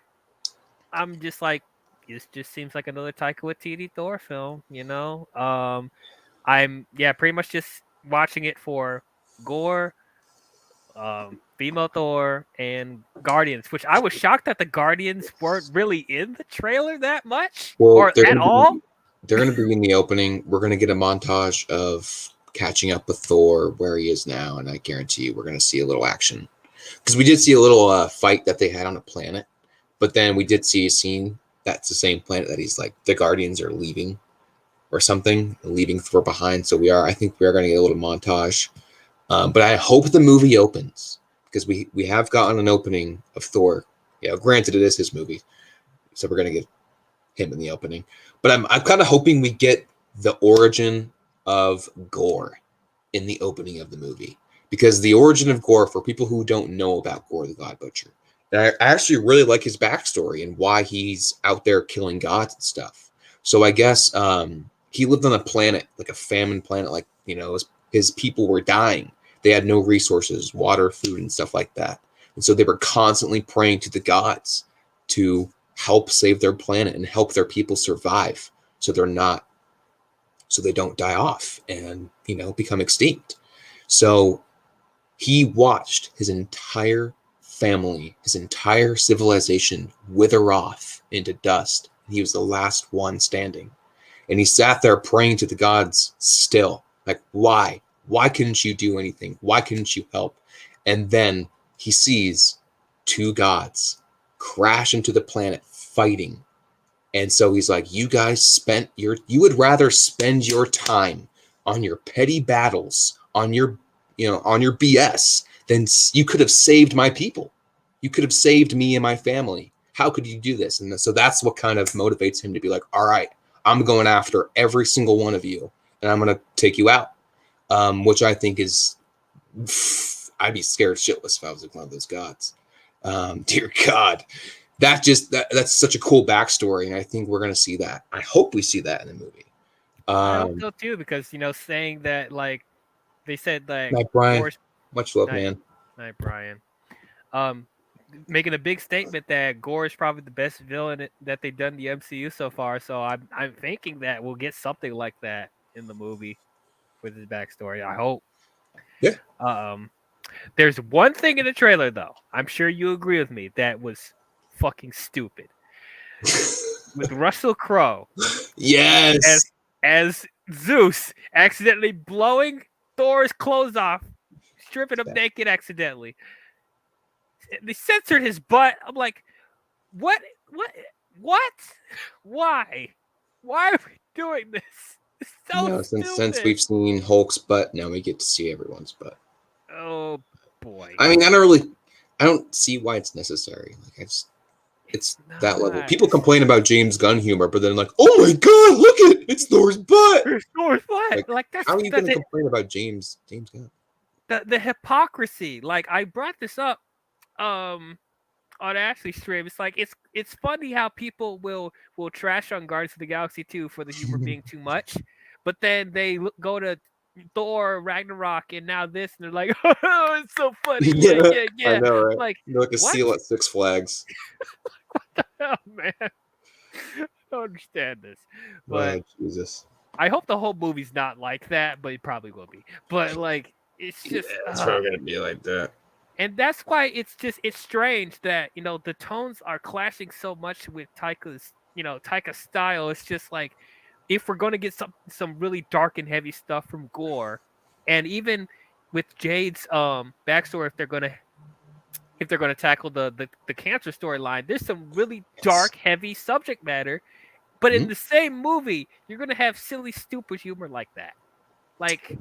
[SPEAKER 4] I'm just like, this just seems like another Taika Waititi Thor film, I'm pretty much just watching it for gore, female Thor, and Guardians, which I was shocked that the Guardians weren't really in the trailer that much or at all.
[SPEAKER 3] They're going to be in the opening. We're going to get a montage of catching up with Thor where he is now, and I guarantee you we're going to see a little action. Because we did see a little fight that they had on a planet, but then we did see a scene that's the same planet that he's like, the Guardians are leaving or something, leaving Thor behind. So I think we are going to get a little montage. But I hope the movie opens, because we have gotten an opening of Thor. Yeah, granted it is his movie, so we're going to get him in the opening. But I'm kind of hoping we get the origin of Gore in the opening of the movie. Because the origin of Gore, for people who don't know about Gore the God Butcher, I actually really like his backstory and why he's out there killing gods and stuff. So I guess he lived on a planet, like a famine planet, like, his people were dying. They had no resources, water, food, and stuff like that. And so they were constantly praying to the gods to help save their planet and help their people survive so they don't die off and, become extinct. So he watched his entire family, his entire civilization wither off into dust. He was the last one standing. And he sat there praying to the gods still. Like, why? Why couldn't you do anything? Why couldn't you help? And then he sees two gods crash into the planet fighting. And so he's like, you guys you would rather spend your time on your petty battles, on your BS, then you could have saved my people. You could have saved me and my family. How could you do this? And so that's what kind of motivates him to be like, all right, I'm going after every single one of you, and I'm going to take you out. Which I think is, I'd be scared shitless if I was like one of those gods. Dear God, that's such a cool backstory, and I think we're going to see that. I hope we see that in the movie.
[SPEAKER 4] I hope so too, because saying that, like, they said like,
[SPEAKER 3] Night, Brian. Much love, man.
[SPEAKER 4] Night, Brian. Making a big statement that Gore is probably the best villain that they've done in the MCU so far. So I'm thinking that we'll get something like that in the movie with his backstory. I hope.
[SPEAKER 3] Yeah.
[SPEAKER 4] There's one thing in the trailer though, I'm sure you agree with me, that was fucking stupid. With Russell Crowe.
[SPEAKER 3] Yes.
[SPEAKER 4] As Zeus accidentally blowing Thor's clothes off, stripping him naked accidentally. They censored his butt. I'm like, what? Why? Why are we doing this? It's so stupid.
[SPEAKER 3] Since we've seen Hulk's butt, now we get to see everyone's butt.
[SPEAKER 4] Oh boy.
[SPEAKER 3] I mean, I don't see why it's necessary. Like, It's that level.
[SPEAKER 4] not.
[SPEAKER 3] People complain about James Gunn humor, but then like, oh my god, look at it! It's Thor's butt.
[SPEAKER 4] It's Thor's butt.
[SPEAKER 3] Like,
[SPEAKER 4] That's
[SPEAKER 3] how are you going to complain about James Gunn?
[SPEAKER 4] the hypocrisy. Like I brought this up on Ashley's stream. It's like it's funny how people will trash on Guardians of the Galaxy 2 for the humor being too much, but then they go to Thor Ragnarok and now this, and they're like, oh, it's so funny. Yeah.
[SPEAKER 3] I know, right?
[SPEAKER 4] Like,
[SPEAKER 3] You're like a
[SPEAKER 4] what?
[SPEAKER 3] seal at Six Flags.
[SPEAKER 4] What the hell, man? I don't understand this. But
[SPEAKER 3] Oh, Jesus.
[SPEAKER 4] I hope the whole movie's not like that, but it probably will be. But like, it's just
[SPEAKER 3] it's probably going to be like that.
[SPEAKER 4] and that's why it's strange that the tones are clashing so much with Taika's style. It's just like if we're going to get some really dark and heavy stuff from Gore, and even with Jade's backstory, if they're gonna tackle the cancer storyline, there's some really dark, heavy subject matter. But in the same movie, you're gonna have silly, stupid humor like that, like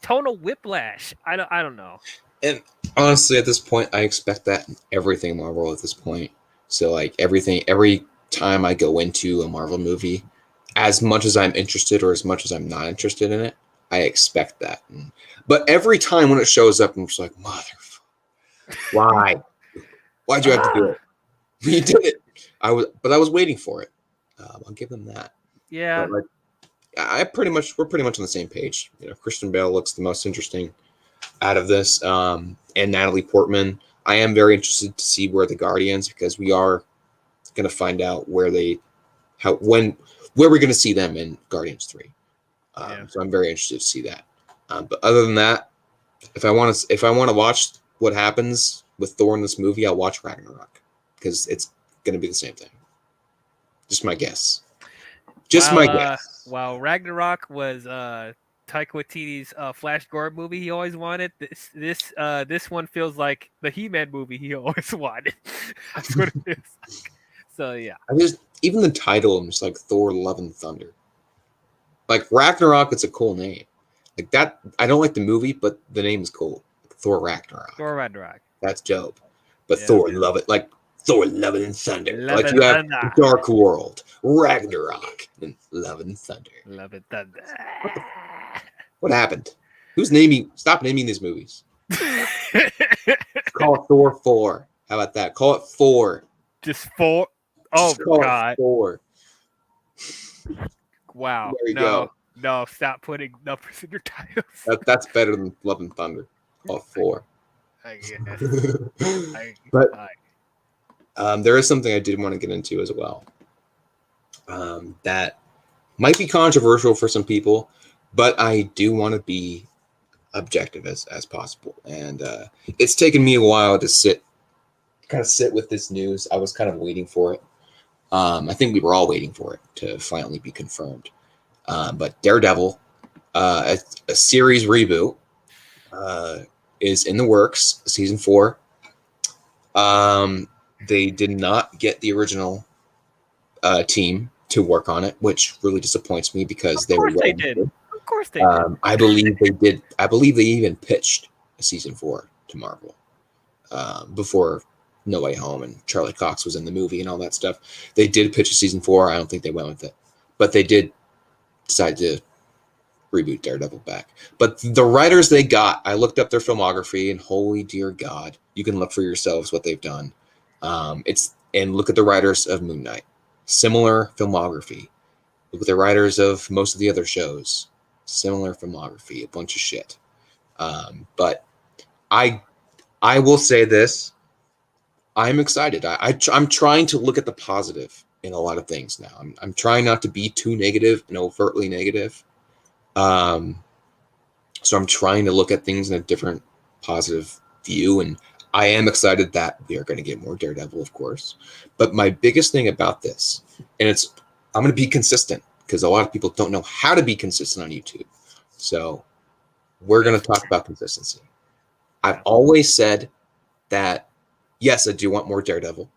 [SPEAKER 4] tonal whiplash. I don't know.
[SPEAKER 3] And honestly, at this point, I expect that in everything Marvel at this point. So like every time I go into a Marvel movie, as much as I'm interested or as much as I'm not interested in it, I expect that. But every time when it shows up, I'm just like, motherfucker, why? Why'd you have to do it? You did it. I was waiting for it. I'll give them that.
[SPEAKER 4] Yeah.
[SPEAKER 3] But like, we're pretty much on the same page. Christian Bale looks the most interesting out of this, and Natalie Portman. I am very interested to see where the Guardians, because we are going to find out where we're going to see them in Guardians 3. So I'm very interested to see that. But other than that, if I want to watch what happens with Thor in this movie, I'll watch Ragnarok, because it's going to be the same thing. Just my guess. My guess.
[SPEAKER 4] While Ragnarok was Taika Waititi's Flash Gordon movie he always wanted, this one feels like the He-Man movie he always wanted. That's what it is. So yeah.
[SPEAKER 3] Even the title, I'm just like Thor: Love and Thunder. Like Ragnarok, it's a cool name. Like that, I don't like the movie, but the name is cool. Thor Ragnarok.
[SPEAKER 4] Thor Ragnarok.
[SPEAKER 3] That's dope. But Thor: Love it, like Thor: Love and Thunder.
[SPEAKER 4] Love
[SPEAKER 3] like you have
[SPEAKER 4] Thunder.
[SPEAKER 3] Dark World, Ragnarok, and Love and Thunder.
[SPEAKER 4] Love and Thunder.
[SPEAKER 3] What happened? Stop naming these movies. Call it Thor 4. How about that? Call it 4.
[SPEAKER 4] Just 4. Oh God.
[SPEAKER 3] 4.
[SPEAKER 4] Wow.
[SPEAKER 3] There you go.
[SPEAKER 4] No, stop putting numbers in your titles.
[SPEAKER 3] That's better than Love and Thunder. Call it 4.
[SPEAKER 4] I guess.
[SPEAKER 3] But there is something I did want to get into as well. That might be controversial for some people, but I do want to be objective as possible. And it's taken me a while to sit with this news. I was kind of waiting for it. I think we were all waiting for it to finally be confirmed. But Daredevil, a series reboot, is in the works, season 4. They did not get the original team to work on it, which really disappoints me because they were. Of
[SPEAKER 4] course they did.
[SPEAKER 3] I believe they did. I believe they even pitched a season 4 to Marvel before No Way Home and Charlie Cox was in the movie and all that stuff. They did pitch a season 4. I don't think they went with it, but they did decide to reboot Daredevil back. But the writers they got, I looked up their filmography, and holy dear God, you can look for yourselves what they've done. And look at the writers of Moon Knight. Similar filmography. Look at the writers of most of the other shows. Similar filmography. A bunch of shit. But I will say this. I'm excited. I'm trying to look at the positive in a lot of things now. I'm trying not to be too negative and overtly negative. So I'm trying to look at things in a different positive view, and I am excited that we are going to get more Daredevil, of course. But my biggest thing about this, and I'm going to be consistent because a lot of people don't know how to be consistent on YouTube. So we're going to talk about consistency. I've always said that, yes, I do want more Daredevil,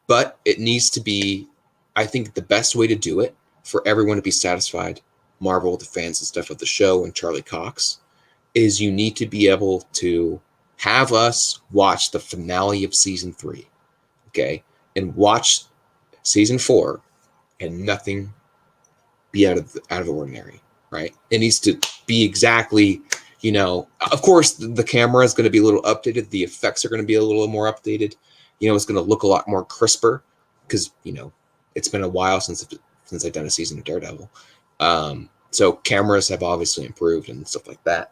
[SPEAKER 3] but it needs to be, I think the best way to do it for everyone to be satisfied, Marvel, the fans and stuff of the show, and Charlie Cox, is you need to be able to have us watch the finale of season 3. Okay. and watch season 4 and nothing be out of the ordinary, right? It needs to be exactly, of course the camera is going to be a little updated, the effects are going to be a little more updated, it's going to look a lot more crisper because it's been a while since I've done a season of Daredevil. So cameras have obviously improved and stuff like that.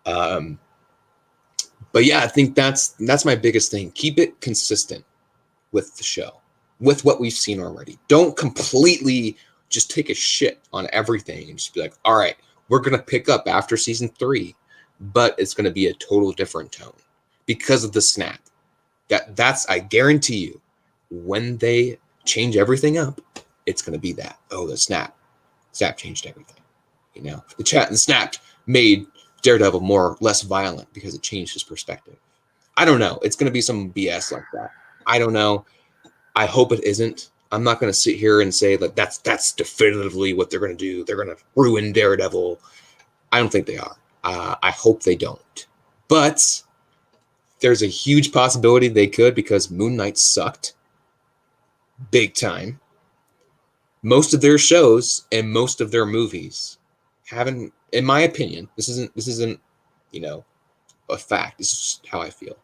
[SPEAKER 3] But yeah, I think that's my biggest thing. Keep it consistent with the show, with what we've seen already. Don't completely just take a shit on everything and just be like, all right, we're going to pick up after season 3, but it's going to be a total different tone because of the snap. That's, I guarantee you, when they change everything up, it's going to be that. Oh, the snap changed everything. The chat and snap made Daredevil less violent because it changed his perspective. I don't know. It's going to be some BS like that. I don't know. I hope it isn't. I'm not going to sit here and say that that's definitively what they're going to do. They're going to ruin Daredevil. I don't think they are. I hope they don't. But there's a huge possibility they could, because Moon Knight sucked big time. Most of their shows and most of their movies haven't, in my opinion, this isn't a fact. This is just how I feel.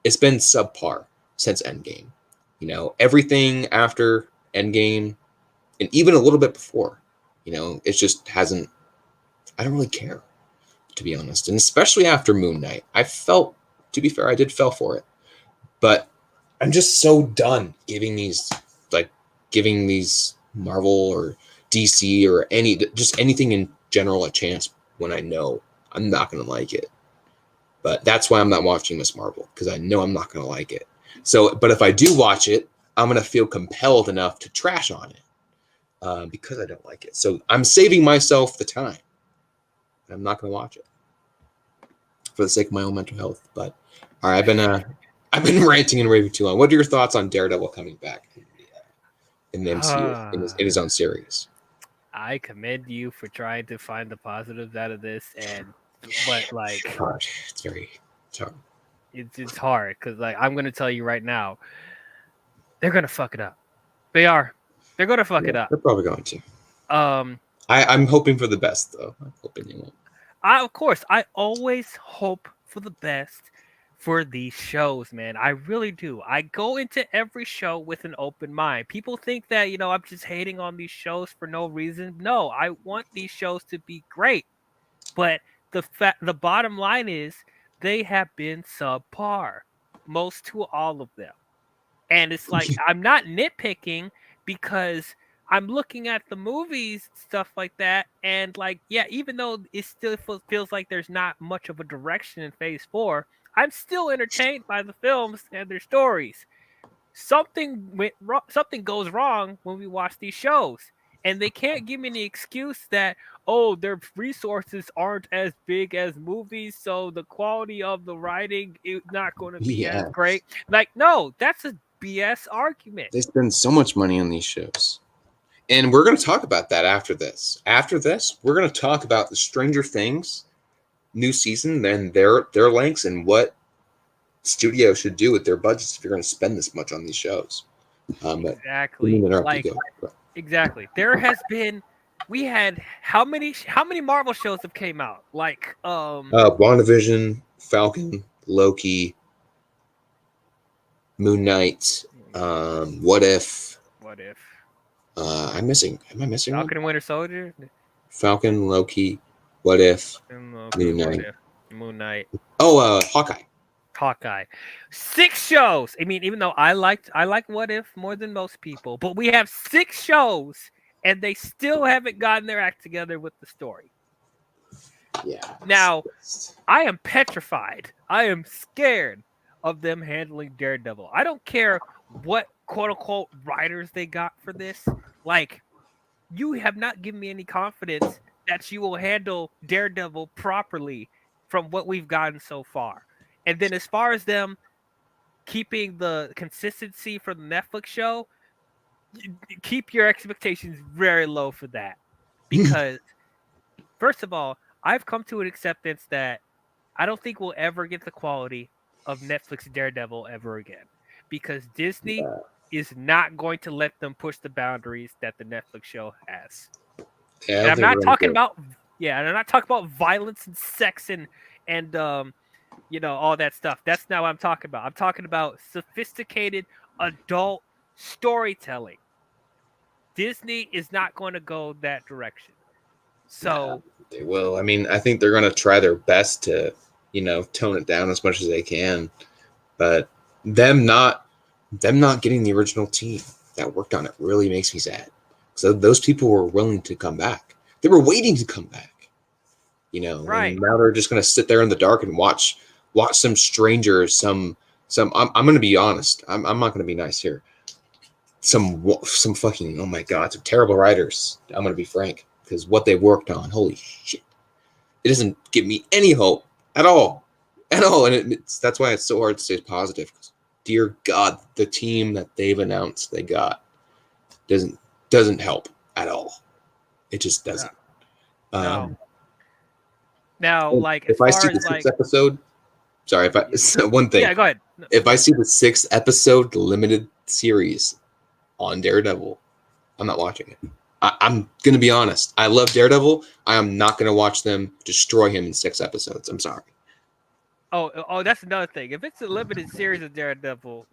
[SPEAKER 3] It's been subpar since Endgame. Everything after Endgame and even a little bit before, it just hasn't. I don't really care, to be honest. And especially after Moon Knight, I felt, to be fair, I did fell for it, but I'm just so done giving these Marvel or DC or anything in general a chance when I know I'm not going to like it. But that's why I'm not watching Miss Marvel, because I know I'm not going to like it. So, but if I do watch it, I'm going to feel compelled enough to trash on it because I don't like it. So I'm saving myself the time. I'm not going to watch it for the sake of my own mental health. But all right, I've been ranting and raving too long. What are your thoughts on Daredevil coming back in the MCU in his own series?
[SPEAKER 4] I commend you for trying to find the positives out of this, but
[SPEAKER 3] it's hard. It's hard.
[SPEAKER 4] It's hard because I'm gonna tell you right now, they're gonna fuck it up. They are. They're gonna fuck it up.
[SPEAKER 3] They're probably going to. I'm hoping for the best, though. I'm hoping they won't.
[SPEAKER 4] Of course, I always hope for the best for these shows, man. I really do. I go into every show with an open mind. People think that, I'm just hating on these shows for no reason. No, I want these shows to be great. But the bottom line is they have been subpar, most to all of them. And it's like, I'm not nitpicking because I'm looking at the movies, stuff like that, and even though it still feels like there's not much of a direction in Phase 4, I'm still entertained by the films and their stories. Something goes wrong when we watch these shows, and they can't give me any excuse that, their resources aren't as big as movies, so the quality of the writing is not going to be as great. No, that's a BS argument.
[SPEAKER 3] They spend so much money on these shows. And we're going to talk about that after this. After this, we're going to talk about the Stranger Things new season and their lengths and what studios should do with their budgets if you're going to spend this much on these shows.
[SPEAKER 4] Exactly. Exactly. We had how many Marvel shows have came out?
[SPEAKER 3] WandaVision, Falcon, Loki, Moon Knight, What If? Am I missing
[SPEAKER 4] Falcon and Winter Soldier?
[SPEAKER 3] Falcon, Loki, What If?
[SPEAKER 4] Moon Knight.
[SPEAKER 3] Oh, Hawkeye.
[SPEAKER 4] 6 shows. I mean, even though I like What If more than most people, but we have 6 shows and they still haven't gotten their act together with the story.
[SPEAKER 3] Yeah.
[SPEAKER 4] Now, I am petrified. I am scared of them handling Daredevil. I don't care what quote-unquote writers they got for this. You have not given me any confidence that you will handle Daredevil properly from what we've gotten so far. And then as far as them keeping the consistency for the Netflix show, keep your expectations very low for that. Because, first of all, I've come to an acceptance that I don't think we'll ever get the quality of Netflix Daredevil ever again. Because Disney is not going to let them push the boundaries that the Netflix show has.
[SPEAKER 3] Yeah,
[SPEAKER 4] And I'm not talking about and I'm not talking about violence and sex and all that stuff. That's not what I'm talking about. I'm talking about sophisticated adult storytelling. Disney is not going to go that direction. So
[SPEAKER 3] they will. I mean, I think they're going to try their best to, tone it down as much as they can. But them not getting the original team that worked on it really makes me sad. So those people were willing to come back. They were waiting to come back.
[SPEAKER 4] Right.
[SPEAKER 3] And now they're just going to sit there in the dark and watch some strangers, I'm going to be honest. I'm not going to be nice here. Some fucking, oh my God, some terrible writers. I'm going to be frank, because what they worked on, holy shit. It doesn't give me any hope at all. And that's why it's so hard to stay positive. Dear God, the team that they've announced they got doesn't help at all. It just doesn't.
[SPEAKER 4] No. Now,
[SPEAKER 3] if I see the sixth episode, one thing.
[SPEAKER 4] Yeah, go ahead. No.
[SPEAKER 3] If I see the 6th episode limited series on Daredevil, I'm not watching it. I'm going to be honest. I love Daredevil. I am not going to watch them destroy him in 6 episodes. I'm sorry.
[SPEAKER 4] Oh, that's another thing. If it's a limited series of Daredevil,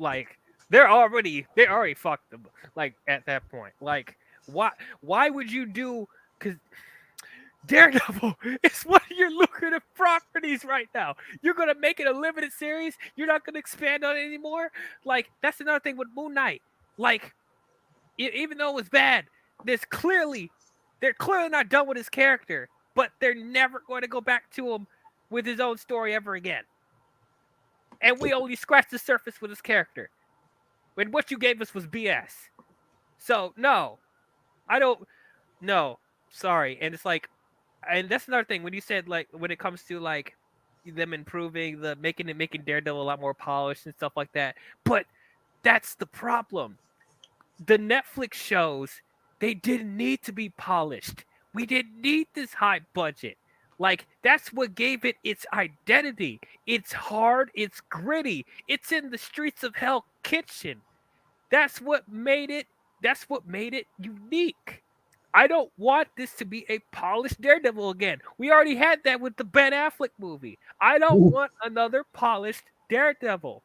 [SPEAKER 4] they're already fucked them. At that point, why would you do? Because Daredevil is one of your lucrative properties right now. You're gonna make it a limited series. You're not gonna expand on it anymore. That's another thing with Moon Knight. Even though it was bad, they're clearly not done with his character. But they're never going to go back to him with his own story ever again. And we only scratched the surface with his character. When what you gave us was BS. So no, I don't. No, sorry. And it's and that's another thing when you said when it comes to them improving making Daredevil a lot more polished and stuff like that. But that's the problem. The Netflix shows, they didn't need to be polished. We didn't need this high budget. That's what gave it its identity. It's hard, it's gritty. It's in the streets of hell kitchen. That's what made it unique. I don't want this to be a polished Daredevil again. We already had that with the Ben Affleck movie. I don't want another polished Daredevil.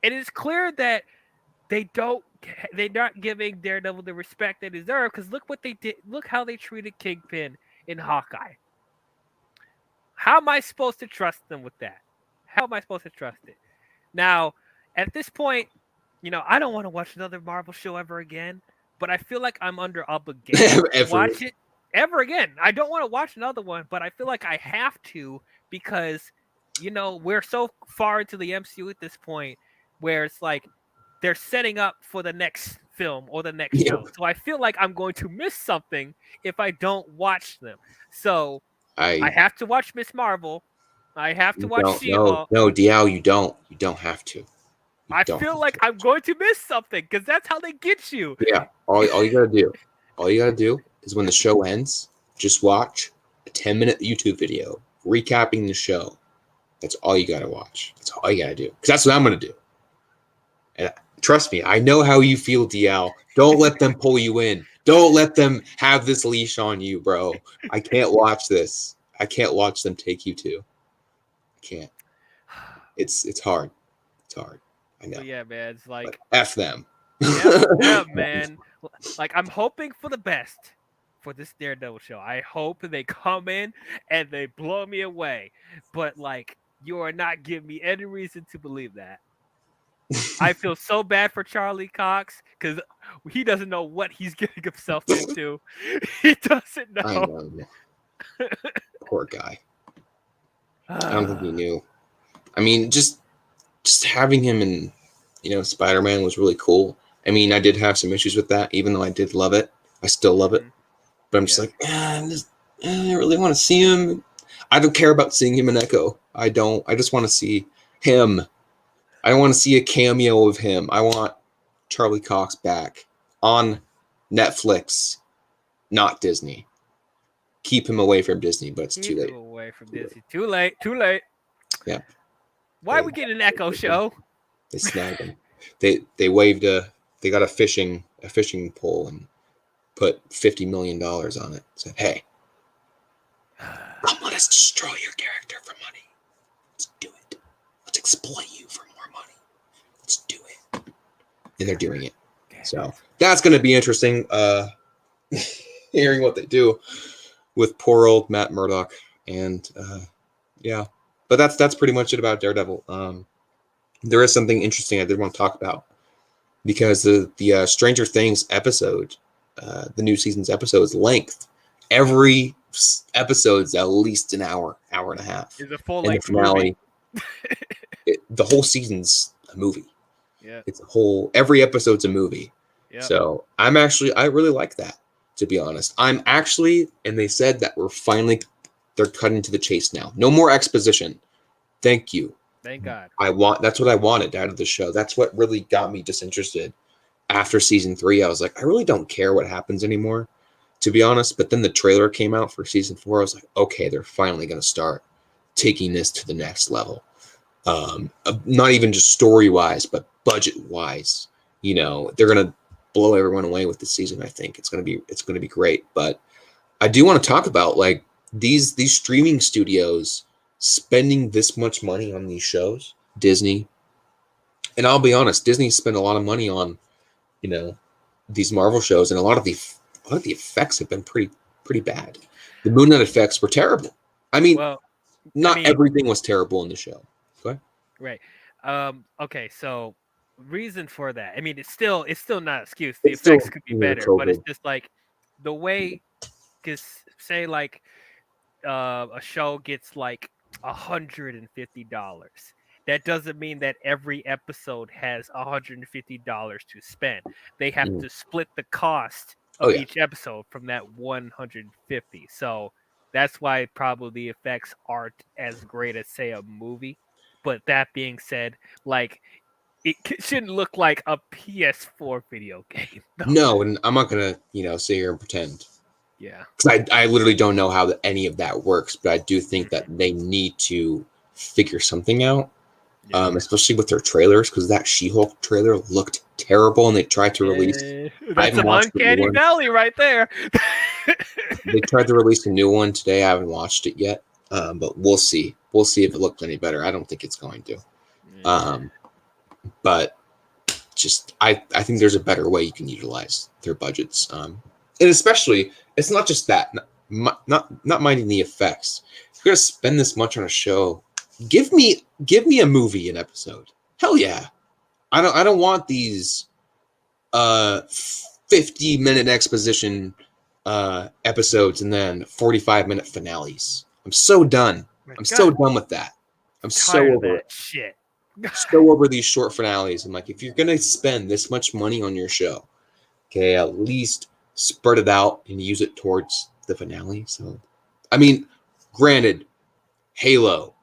[SPEAKER 4] It is clear that they're not giving Daredevil the respect they deserve, because look what they did. Look how they treated Kingpin in Hawkeye. How am I supposed to trust them with that? How am I supposed to trust it? Now, at this point, I don't want to watch another Marvel show ever again. But I feel like I'm under obligation to watch it ever again. I don't want to watch another one, but I feel like I have to, because, we're so far into the MCU at this point where it's they're setting up for the next film or the next show. So I feel like I'm going to miss something if I don't watch them. So I have to watch Miss Marvel. I have to watch She-Hulk.
[SPEAKER 3] No, Diao, you don't. You don't have to.
[SPEAKER 4] I feel like I'm going to miss something, because that's how they get you.
[SPEAKER 3] Yeah. All you gotta do is when the show ends, just watch a 10-minute YouTube video recapping the show. That's all you gotta watch. That's all you gotta do. Because that's what I'm gonna do. And trust me, I know how you feel, DL. Don't let them pull you in. Don't let them have this leash on you, bro. I can't watch this. I can't watch them take you to. I can't. It's hard. It's hard. I know.
[SPEAKER 4] Yeah, man. It's
[SPEAKER 3] but F them.
[SPEAKER 4] Yeah, man. I'm hoping for the best for this Daredevil show. I hope they come in and they blow me away. But you are not giving me any reason to believe that. I feel so bad for Charlie Cox, because he doesn't know what he's getting himself into. He doesn't know.
[SPEAKER 3] I know. Poor guy. I don't think he knew. I mean, just having him in, Spider-Man was really cool. I mean, I did have some issues with that, even though I did love it. I still love it. But I'm just I really want to see him. I don't care about seeing him in Echo. I don't. I just want to see him. I don't want to see a cameo of him. I want Charlie Cox back on Netflix, not Disney. Keep him away from Disney, but it's too late.
[SPEAKER 4] Keep him away from Disney. Too late.
[SPEAKER 3] Yeah.
[SPEAKER 4] Why are we getting an Echo show?
[SPEAKER 3] They snagged him. they waved they got a fishing pole and put $50 million on it. Said, hey, come let us destroy your character for money. Let's do it. Let's exploit you for more money. Let's do it. And they're doing it. So that's going to be interesting. Hearing what they do with poor old Matt Murdock. And yeah, but that's pretty much it about Daredevil. There is something interesting I did want to talk about, because the Stranger Things episode, the new season's episode's length, every episode's at least an hour and a half.
[SPEAKER 4] Is a full
[SPEAKER 3] and the
[SPEAKER 4] length
[SPEAKER 3] finale, the whole season's a movie.
[SPEAKER 4] Yeah.
[SPEAKER 3] It's every episode's a movie.
[SPEAKER 4] Yep.
[SPEAKER 3] So I really like that, to be honest. And they said that they're cutting to the chase now. No more exposition. Thank you.
[SPEAKER 4] Thank God.
[SPEAKER 3] That's what I wanted out of the show. That's what really got me disinterested after season 3. I was like, I really don't care what happens anymore, to be honest. But then the trailer came out for season 4. I was like, okay, they're finally going to start taking this to the next level. Not even just story wise, but budget wise. You know, they're going to blow everyone away with this season. I think it's going to be great. But I do want to talk about like these streaming studios spending this much money on these shows. Disney, and I'll be honest, Disney spent a lot of money on, you know, these Marvel shows, and a lot of the effects have been pretty bad. The Moon Knight effects were terrible. I mean, everything was terrible in the show. Go ahead.
[SPEAKER 4] Right. Okay. So reason for that. I mean, it's still not an excuse. The effects could be better, but it's just like the way, because say like a show gets like $150. That doesn't mean that every episode has $150 to spend. They have to split the cost of each episode from that 150. So that's why probably the effects aren't as great as, say, a movie. But that being said, like, it shouldn't look like a PS4 video game.
[SPEAKER 3] No, and I'm not gonna, sit here and pretend.
[SPEAKER 4] Yeah,
[SPEAKER 3] because I literally don't know how any of that works, but I do think that they need to figure something out, especially with their trailers, because that She-Hulk trailer looked terrible, and they tried to release.
[SPEAKER 4] That's some uncanny valley right there.
[SPEAKER 3] They tried to release a new one today. I haven't watched it yet, but we'll see. We'll see if it looks any better. I don't think it's going to. But just I think there's a better way you can utilize their budgets, and especially. It's not just that, not minding the effects. If you're gonna spend this much on a show, give me a movie an episode. Hell yeah. I don't want these 50-minute exposition episodes and then 45-minute finales. I'm so done. So done with that. I'm so over it.
[SPEAKER 4] Shit.
[SPEAKER 3] So over these short finales. I'm like, if you're gonna spend this much money on your show, okay, at least spread it out and use it towards the finale. So, I mean, granted, Halo.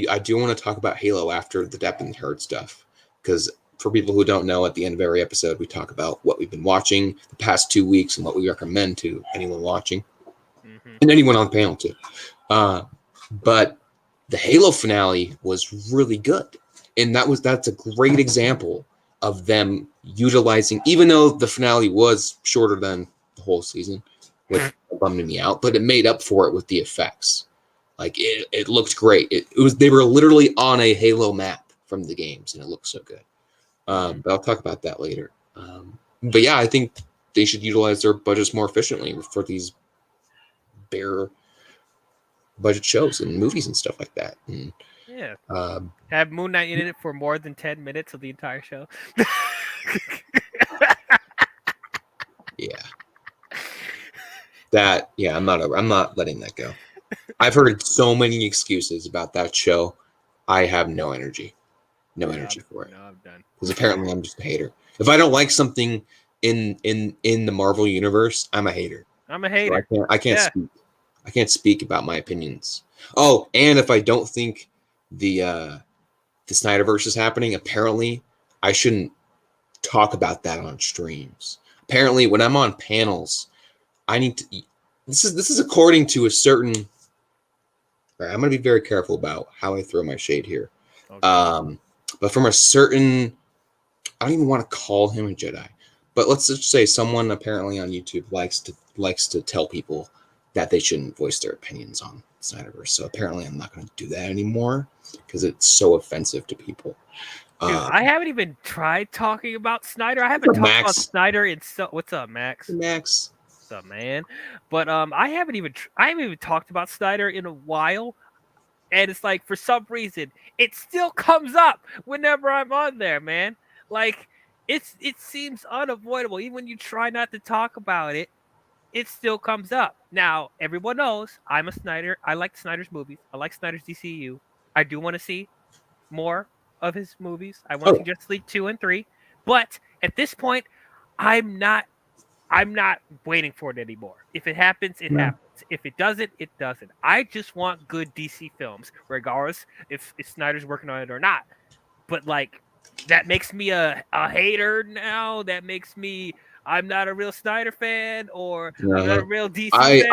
[SPEAKER 3] I do want to talk about Halo after the Depp and Heard stuff, because for people who don't know, at the end of every episode, we talk about what we've been watching the past 2 weeks and what we recommend to anyone watching and anyone on the panel too. But the Halo finale was really good, and that's a great example of them utilizing, even though the finale was shorter than the whole season, which bummed me out, but it made up for it with the effects. Like it looked great. They were literally on a Halo map from the games, and it looked so good. But I'll talk about that later. But yeah, I think they should utilize their budgets more efficiently for these bare budget shows and movies and stuff like that. And,
[SPEAKER 4] yeah. Have Moon Knight in it for more than 10 minutes of the entire show.
[SPEAKER 3] Yeah. I'm not letting that go. I've heard so many excuses about that show. I have no energy. No energy for it.
[SPEAKER 4] No, I'm done.
[SPEAKER 3] Because apparently I'm just a hater. If I don't like something in the Marvel universe, I'm a hater.
[SPEAKER 4] I'm a hater.
[SPEAKER 3] So I can't speak. I can't speak about my opinions. Oh, and if I don't think the Snyderverse is happening, apparently I shouldn't talk about that on streams. Apparently, when I'm on panels, I need to. This is according to a certain. All right, I'm going to be very careful about how I throw my shade here. Okay. But from a certain I don't even want to call him a Jedi, but let's just say someone apparently on YouTube likes to tell people that they shouldn't voice their opinions on Snyderverse. So apparently I'm not going to do that anymore because it's so offensive to people.
[SPEAKER 4] Dude, I haven't even tried talking about Snyder. I haven't talked about Snyder in what's up, Max?
[SPEAKER 3] Max.
[SPEAKER 4] What's up, man? But I haven't even talked about Snyder in a while. And it's like, for some reason, it still comes up whenever I'm on there, man. Like, it seems unavoidable. Even when you try not to talk about it, it still comes up. Now, everyone knows I'm a Snyder. I like Snyder's movies. I like Snyder's DCU. I do want to see more of his movies. I want to see Justice League 2 and 3. But at this point, I'm not waiting for it anymore. If it happens, it happens. If it doesn't, it doesn't. I just want good DC films, regardless if Snyder's working on it or not. But like, that makes me a hater now. That makes me, I'm not a real Snyder fan, or I'm not a real DC fan.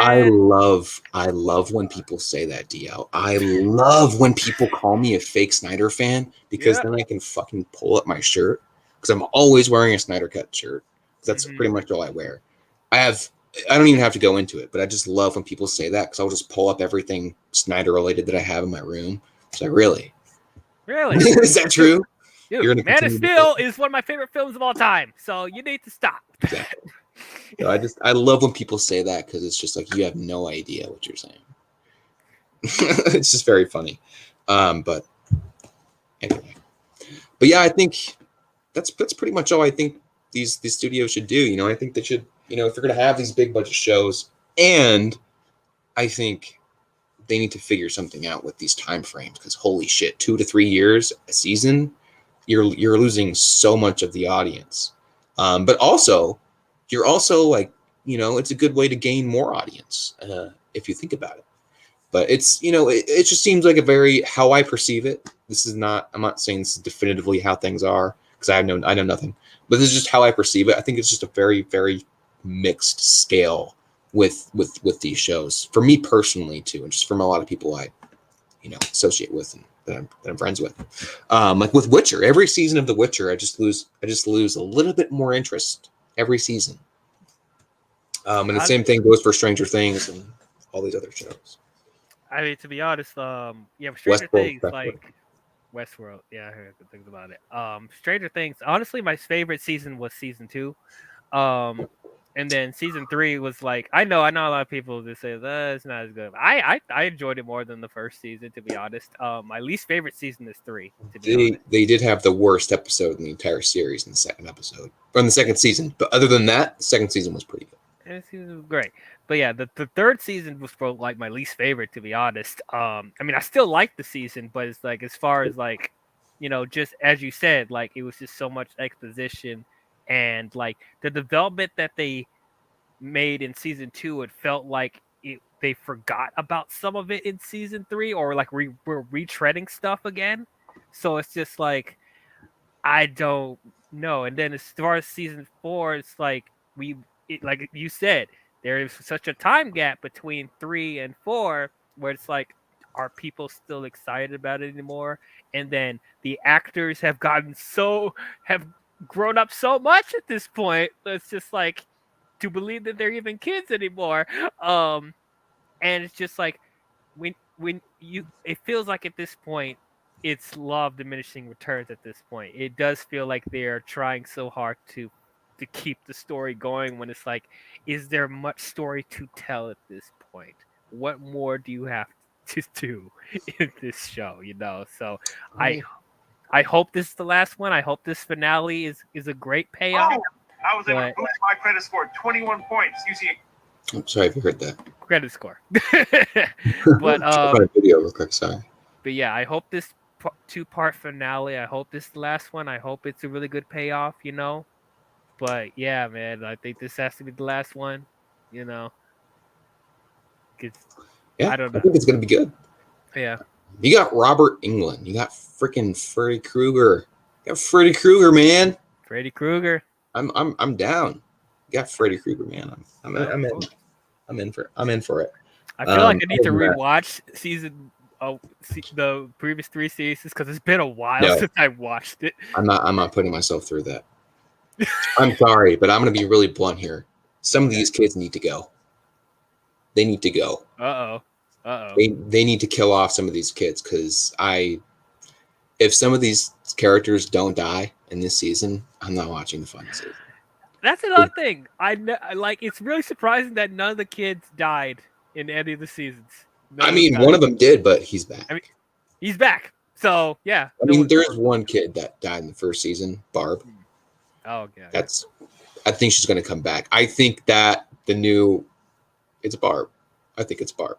[SPEAKER 3] I love when people say that, DL. I love when people call me a fake Snyder fan, because then I can fucking pull up my shirt, because I'm always wearing a Snyder Cut shirt. That's pretty much all I wear. I don't even have to go into it, but I just love when people say that, because I'll just pull up everything Snyder related that I have in my room. So really? Is that true?
[SPEAKER 4] Dude, Man of Steel is one of my favorite films of all time. So you need to stop.
[SPEAKER 3] Exactly. So I love when people say that, because it's just like, you have no idea what you're saying. It's just very funny. But anyway. But yeah, I think that's pretty much all I think these studios should do. I think they should, if they're going to have these big budget shows, and I think they need to figure something out with these time frames, because holy shit, 2 to 3 years a season, you're losing so much of the audience. But also, you're also like, it's a good way to gain more audience if you think about it. But it's, it just seems like a very, how I perceive it. I'm not saying this is definitively how things are, because I know nothing, but this is just how I perceive it. I think it's just a very, very mixed scale with these shows, for me personally too, and just from a lot of people I associate with and that I'm friends with. Like with Witcher, every season of The Witcher, I just lose a little bit more interest every season. And the same thing goes for Stranger Things and all these other shows.
[SPEAKER 4] I mean, to be honest, Stranger Things, like Westworld. Yeah, I heard good things about it. Stranger Things, honestly, my favorite season was season 2. And then season 3 was like, I know a lot of people just say it's not as good. I enjoyed it more than the first season, to be honest. My least favorite season is 3.
[SPEAKER 3] They did have the worst episode in the entire series in the second episode, or in the second season. But other than that, the second season was pretty good.
[SPEAKER 4] And the season was great. But yeah, the third season was like my least favorite, to be honest. I mean, I still liked the season, but it's like, as far as like, just as you said, like, it was just so much exposition, and like the development that they made in season 2, it felt like they forgot about some of it in season 3, or like we're retreading stuff again. So it's just like, I don't know. And then as far as season 4, it's like like you said, there is such a time gap between 3 and 4 where it's like, are people still excited about it anymore? And then the actors have grown up so much at this point. It's just like, to believe that they're even kids anymore. And it's just like, it feels like at this point, it's law of diminishing returns at this point. It does feel like they're trying so hard to keep the story going, when it's like, is there much story to tell at this point? What more do you have to do in this show? So I hope this is the last one. I hope this finale is a great payoff.
[SPEAKER 5] I was able to boost my credit score 21 points using.
[SPEAKER 3] I'm sorry if you heard that.
[SPEAKER 4] Credit score. But
[SPEAKER 3] video real quick. Sorry.
[SPEAKER 4] But yeah, I hope this 2-part finale. I hope this is the last one. I hope it's a really good payoff. But yeah, man, I think this has to be the last one. Yeah, I don't know.
[SPEAKER 3] I think it's gonna be good.
[SPEAKER 4] Yeah.
[SPEAKER 3] You got Robert Englund. You got freaking Freddy Krueger. You got Freddy Krueger, man.
[SPEAKER 4] Freddy Krueger.
[SPEAKER 3] I'm down. You got Freddy Krueger, man. I'm in for it.
[SPEAKER 4] I feel like I need to rewatch season the previous 3 seasons because it's been a while
[SPEAKER 3] No.
[SPEAKER 4] since I watched it.
[SPEAKER 3] I'm not putting myself through that. I'm sorry, but I'm going to be really blunt here. Some of these kids need to go. They need to go.
[SPEAKER 4] Uh oh.
[SPEAKER 3] They need to kill off some of these kids because if some of these characters don't die in this season, I'm not watching the final season.
[SPEAKER 4] That's another thing. Like it's really surprising that none of the kids died in any of the seasons.
[SPEAKER 3] I mean, one of them did, but he's back.
[SPEAKER 4] I mean, he's back. So yeah.
[SPEAKER 3] I mean, there's one kid that died in the first season, Barb.
[SPEAKER 4] Oh yeah.
[SPEAKER 3] I think she's going to come back. I think that it's Barb. I think it's Barb.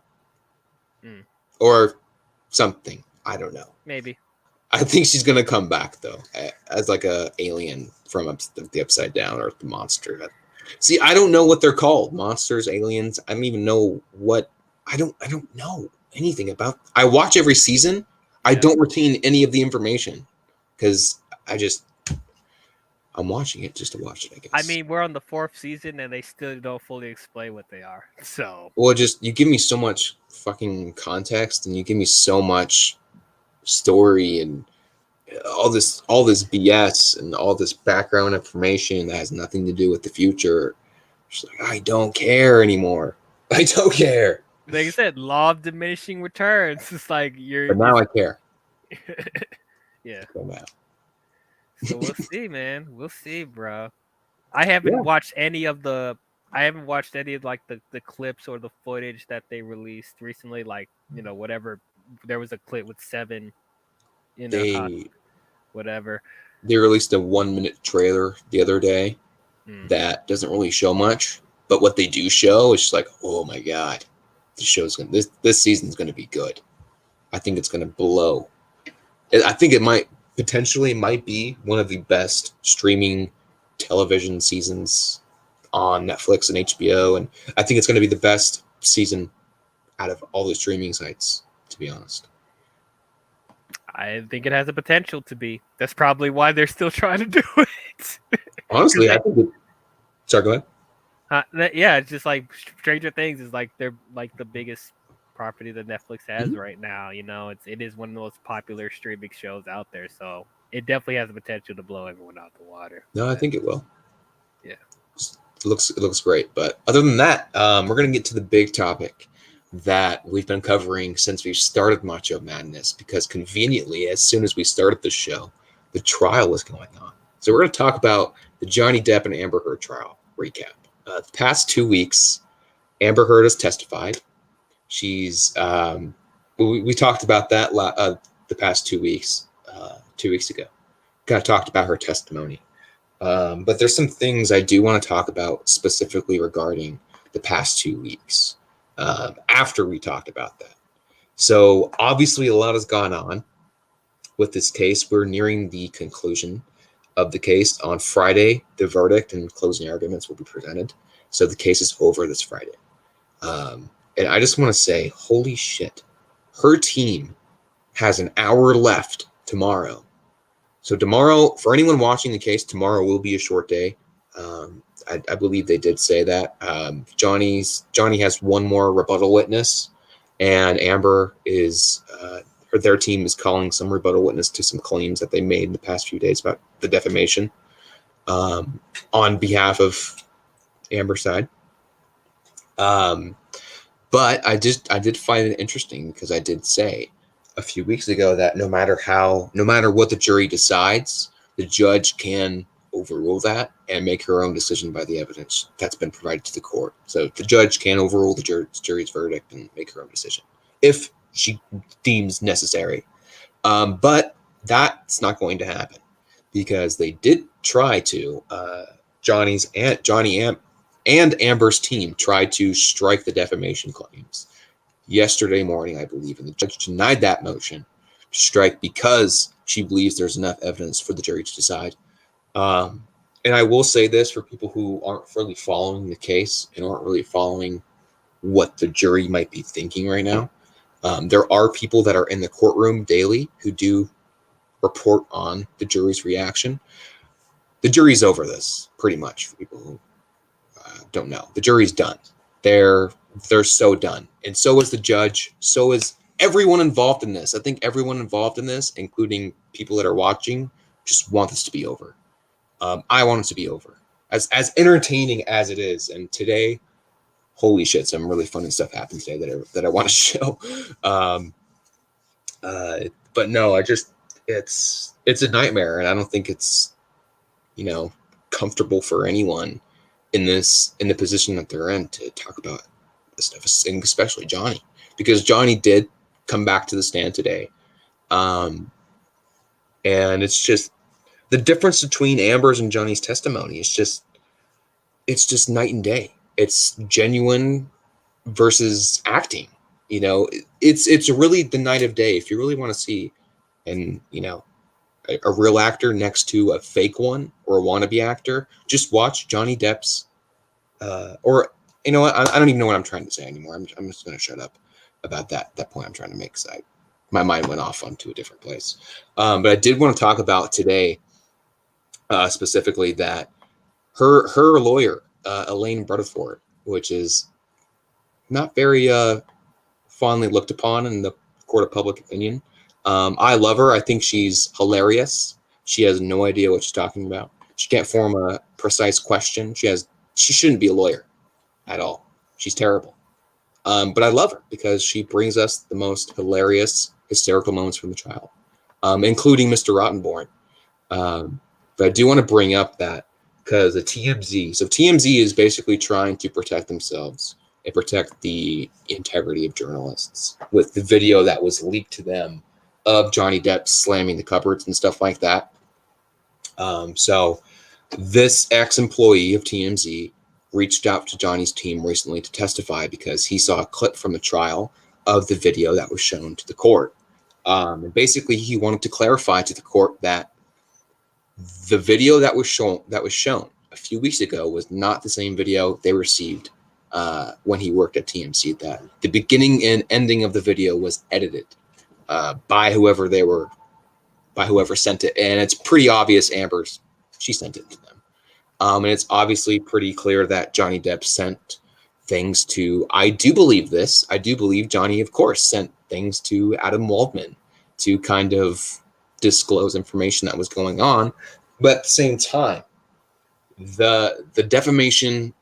[SPEAKER 3] Or something. I don't know.
[SPEAKER 4] Maybe.
[SPEAKER 3] I think she's going to come back, though, as like a alien from the Upside Down or the monster. See, I don't know what they're called. Monsters, aliens. I don't even know what. I don't know anything about. I watch every season. I don't retain any of the information because I'm watching it just to watch it, I guess.
[SPEAKER 4] I mean, we're on the 4th season and they still don't fully explain what they are. So.
[SPEAKER 3] Well, you give me so much fucking context and you give me so much story and all this BS and all this background information that has nothing to do with the future. Just like, I don't care anymore. I don't care.
[SPEAKER 4] Like I said, law of diminishing returns. It's like
[SPEAKER 3] But now I care.
[SPEAKER 4] Yeah.
[SPEAKER 3] So now.
[SPEAKER 4] So we'll see, man. We'll see, bro. I haven't watched any of the like the clips or the footage that they released recently. Like, whatever. There was a clip with 7, whatever.
[SPEAKER 3] They released a 1-minute trailer the other day that doesn't really show much, but what they do show is just like, oh my god, this season's gonna be good. I think it's gonna blow. I think it might be one of the best streaming television seasons on Netflix and HBO, and I think it's gonna be the best season out of all the streaming sites, to be honest.
[SPEAKER 4] I think it has the potential to be. That's probably why they're still trying to do it.
[SPEAKER 3] Honestly, I think sorry, go ahead.
[SPEAKER 4] Yeah, it's just like Stranger Things is like they're like the biggest property that Netflix has right now. It is one of the most popular streaming shows out there, so it definitely has the potential to blow everyone out the water.
[SPEAKER 3] No, I think it will.
[SPEAKER 4] Yeah,
[SPEAKER 3] it looks great. But other than that, we're gonna get to the big topic that we've been covering since we started Macho Madness, because conveniently, as soon as we started the show, the trial was going on. So we're going to talk about the Johnny Depp and Amber Heard trial recap. The past 2 weeks, Amber Heard has testified. She's we talked about that the past 2 weeks, 2 weeks ago. Kind of talked about her testimony. But there's some things I do want to talk about specifically regarding the past 2 weeks. After we talked about that. So obviously a lot has gone on with this case. We're nearing the conclusion of the case. On Friday, the verdict and closing arguments will be presented. So the case is over this Friday. And I just want to say, holy shit. Her team has an hour left tomorrow. So tomorrow, for anyone watching the case, tomorrow will be a short day. I believe they did say that. Johnny has one more rebuttal witness, and Amber their team is calling some rebuttal witness to some claims that they made in the past few days about the defamation on behalf of Amber's side. But I did find it interesting because I did say a few weeks ago that no matter what the jury decides, the judge can overrule that and make her own decision by the evidence that's been provided to the court. So the judge can overrule the jury's verdict and make her own decision if she deems necessary. But that's not going to happen because they did try to. Johnny and Amber's team tried to strike the defamation claims yesterday morning, I believe, and the judge denied that motion to strike because she believes there's enough evidence for the jury to decide. And I will say this for people who aren't really following the case and aren't really following what the jury might be thinking right now. There are people that are in the courtroom daily who do report on the jury's reaction. The jury's over this, pretty much, for people who don't know. The jury's done. They're so done. And so is the judge. So is everyone involved in this, including people that are watching, just want this to be over. I want it to be over. As entertaining as it is, and today, holy shit, some really funny stuff happened today that I want to show. But no, it's a nightmare, and I don't think it's, comfortable for anyone in the position that they're in to talk about this stuff, and especially Johnny, because Johnny did come back to the stand today. And it's just the difference between Amber's and Johnny's testimony. It's just night and day. It's genuine versus acting. It's really the night of day. If you really want to see, and a real actor next to a fake one or a wannabe actor, just watch Johnny Depp's, or I don't even know what I'm trying to say anymore. I'm just going to shut up about that point I'm trying to make, because my mind went off onto a different place. But I did want to talk about today, specifically, that her lawyer, Elaine Rutherford, which is not very fondly looked upon in the court of public opinion. I love her. I think she's hilarious. She has no idea what she's talking about. She can't form a precise question. She shouldn't be a lawyer at all. She's terrible. But I love her because she brings us the most hilarious, hysterical moments from the trial, including Mr. Rottenborn. But I do want to bring up that because the TMZ. So TMZ is basically trying to protect themselves and protect the integrity of journalists with the video that was leaked to them of Johnny Depp slamming the cupboards and stuff like that. So this ex-employee of TMZ reached out to Johnny's team recently to testify because he saw a clip from the trial of the video that was shown to the court. And basically, he wanted to clarify to the court that the video that was shown a few weeks ago was not the same video they received when he worked at TMZ. That the beginning and ending of the video was edited by whoever sent it, and it's pretty obvious she sent it to them. And it's obviously pretty clear that Johnny Depp sent things to, I do believe Johnny, of course, sent things to Adam Waldman to kind of disclose information that was going on. But at the same time, the defamation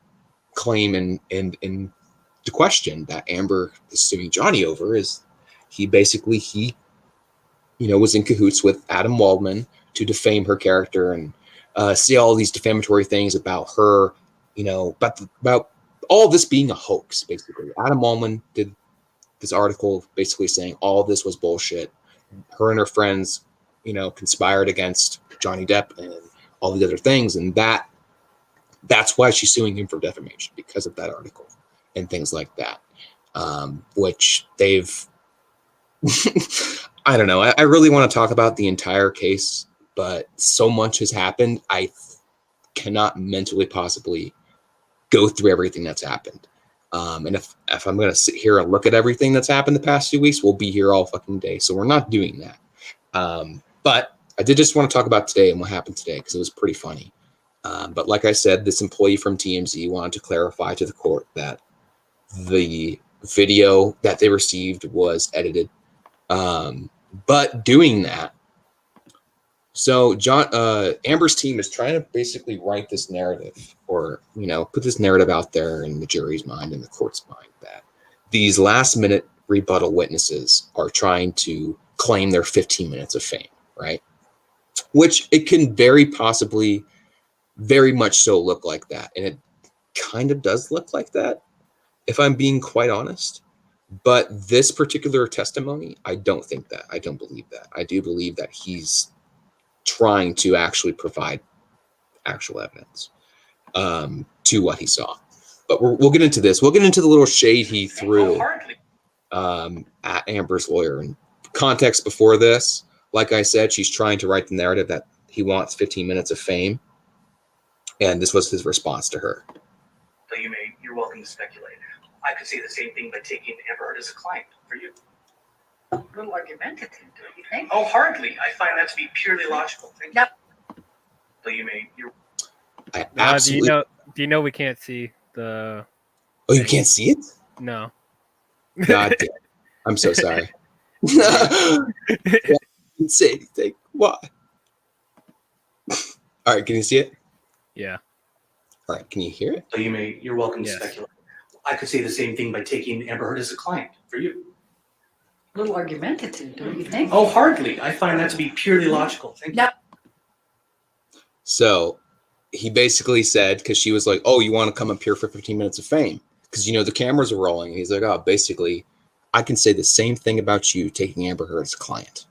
[SPEAKER 3] claim and the question that Amber is suing Johnny over is he was in cahoots with Adam Waldman to defame her character and see all these defamatory things about her, about all this being a hoax, basically. Adam Waldman did this article basically saying all this was bullshit. Her and her friends, conspired against Johnny Depp and all these other things. And that's why she's suing him for defamation, because of that article and things like that, which they've, I don't know. I really want to talk about the entire case, but so much has happened. I cannot mentally possibly go through everything that's happened. And if I'm going to sit here and look at everything that's happened the past 2 weeks, we'll be here all fucking day. So we're not doing that. But I did just want to talk about today and what happened today, because it was pretty funny. But like I said, this employee from TMZ wanted to clarify to the court that the video that they received was edited. But doing that, so Amber's team is trying to basically write this narrative, or put this narrative out there in the jury's mind and the court's mind, that these last-minute rebuttal witnesses are trying to claim their 15 minutes of fame, right? Which it can very possibly, very much so, look like that, and it kind of does look like that, if I'm being quite honest. But this particular testimony, I don't think that. I don't believe that. I do believe that he's trying to actually provide actual evidence to what he saw. But we'll get into this. We'll get into the little shade he threw at Amber's lawyer. And context before this, like I said, she's trying to write the narrative that he wants 15 minutes of fame. And this was his response to her.
[SPEAKER 6] So you're welcome to speculate. I could say the same thing by taking Amber Heard as a client for you.
[SPEAKER 7] A little argumentative, don't you think?
[SPEAKER 6] Oh, hardly. I find that to be purely logical. Thank you.
[SPEAKER 7] Yep.
[SPEAKER 6] So you're
[SPEAKER 3] I absolutely.
[SPEAKER 4] Do you know we can't see the?
[SPEAKER 3] Oh, you can't see it?
[SPEAKER 4] No.
[SPEAKER 3] God damn. I'm so sorry. Didn't say anything. Why? All right, can you see it?
[SPEAKER 4] Yeah.
[SPEAKER 3] All right, can you hear it?
[SPEAKER 6] So you're welcome to
[SPEAKER 4] Yes.
[SPEAKER 6] speculate. I could say the same thing by taking Amber Heard as a client for you.
[SPEAKER 7] A little argumentative, don't you think?
[SPEAKER 6] Oh, hardly. I find that to be purely logical. Thank you.
[SPEAKER 7] No.
[SPEAKER 3] So he basically said, because she was like, "Oh, you want to come up here for 15 minutes of fame?" Because the cameras are rolling. He's like, "Oh, basically, I can say the same thing about you taking Amber Heard as a client,"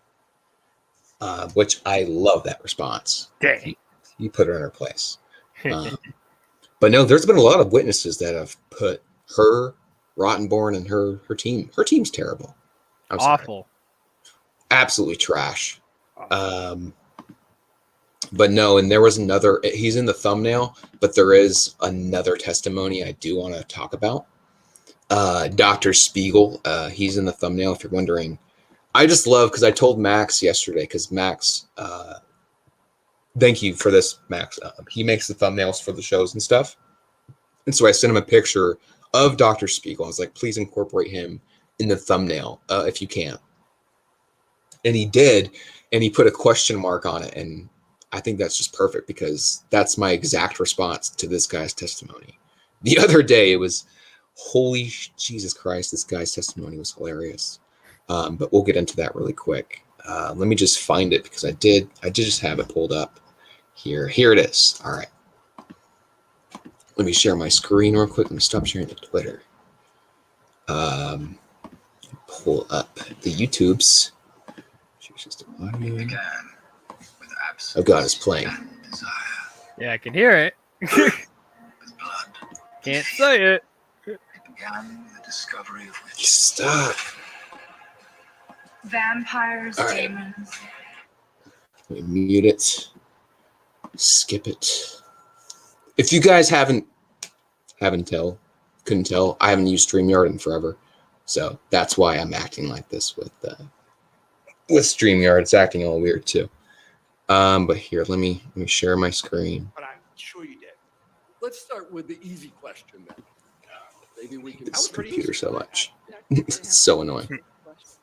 [SPEAKER 3] which I love that response.
[SPEAKER 4] Dang.
[SPEAKER 3] You put her in her place. But no, there's been a lot of witnesses that have put her, Rottenborn, and her team. Her team's terrible. I'm sorry.
[SPEAKER 4] Awful.
[SPEAKER 3] Absolutely trash. But no, and there was another. He's in the thumbnail, but there is another testimony I do want to talk about. Dr. Spiegel. He's in the thumbnail. If you're wondering, I just love because I told Max yesterday because Max. Thank you for this, Max. He makes the thumbnails for the shows and stuff. And so I sent him a picture of Dr. Spiegel. I was like, please incorporate him in the thumbnail if you can. And he did. And he put a question mark on it. And I think that's just perfect because that's my exact response to this guy's testimony. The other day, it was, holy Jesus Christ, this guy's testimony was hilarious. But we'll get into that really quick. Let me just find it because I did just have it pulled up. Here it is. All right. Let me share my screen real quick. Let me stop sharing the Twitter. Pull up the YouTubes. Oh God, it's playing.
[SPEAKER 4] Yeah, I can hear it. Can't say it.
[SPEAKER 3] Stop.
[SPEAKER 8] Vampires,
[SPEAKER 3] All right.
[SPEAKER 8] demons.
[SPEAKER 3] Let me mute it. Skip it. If you guys couldn't tell, I haven't used StreamYard in forever. So that's why I'm acting like this with StreamYard. It's acting all weird too. But here, let me share my screen.
[SPEAKER 5] But I'm sure you did.
[SPEAKER 9] Let's start with the easy question then. Maybe we can.
[SPEAKER 3] This computer so much. It's so annoying.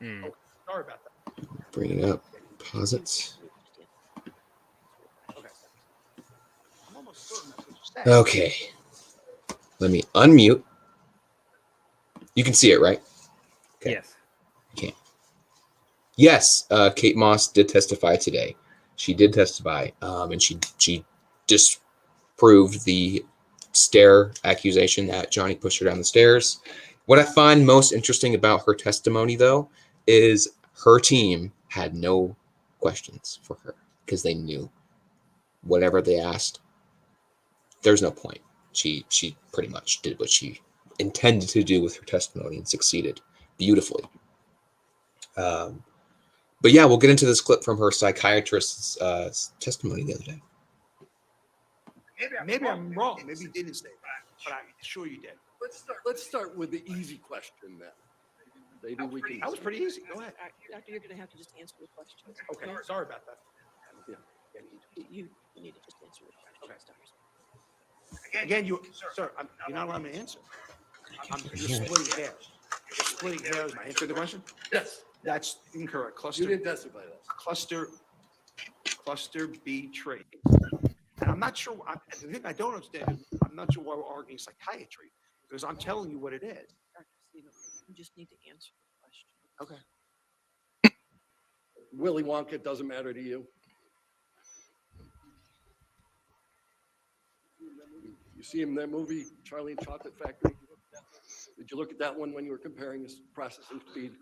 [SPEAKER 5] Sorry about that.
[SPEAKER 3] Bring it up. Pause it.
[SPEAKER 5] I'm almost certain that's what you said.
[SPEAKER 3] Okay. Let me unmute. You can see it, right? Okay.
[SPEAKER 4] Yes.
[SPEAKER 3] You can't. Yes, Kate Moss did testify today. She did testify, and she disproved the stair accusation that Johnny pushed her down the stairs. What I find most interesting about her testimony, though, is her team had no questions for her because they knew whatever they asked, there's no point. She pretty much did what she intended to do with her testimony and succeeded beautifully. But yeah, we'll get into this clip from her psychiatrist's testimony the other day.
[SPEAKER 5] Maybe I'm wrong. Maybe you didn't say that, but I'm sure you did.
[SPEAKER 9] Let's start with the easy question then. Maybe we can.
[SPEAKER 5] That was pretty easy. Go ahead.
[SPEAKER 10] Doctor, you're going to have to just answer the questions.
[SPEAKER 5] Okay. Sorry about that.
[SPEAKER 10] You need to just answer the questions, Doctor.
[SPEAKER 5] Again, sir, you're not allowed me to answer. You're splitting hairs. You're splitting hairs. Am I answering the question?
[SPEAKER 9] Yes.
[SPEAKER 5] That's incorrect.
[SPEAKER 9] You didn't testify that.
[SPEAKER 5] Cluster B trait. And I'm not sure. The thing I don't understand is I'm not sure why we're arguing psychiatry because I'm telling you what it is.
[SPEAKER 10] Doctor, you just need to answer the question.
[SPEAKER 5] Okay.
[SPEAKER 9] Willy Wonka doesn't matter to you. You see him in that movie, Charlie and Chocolate Factory? Did you look at that one when you were comparing this processing speed?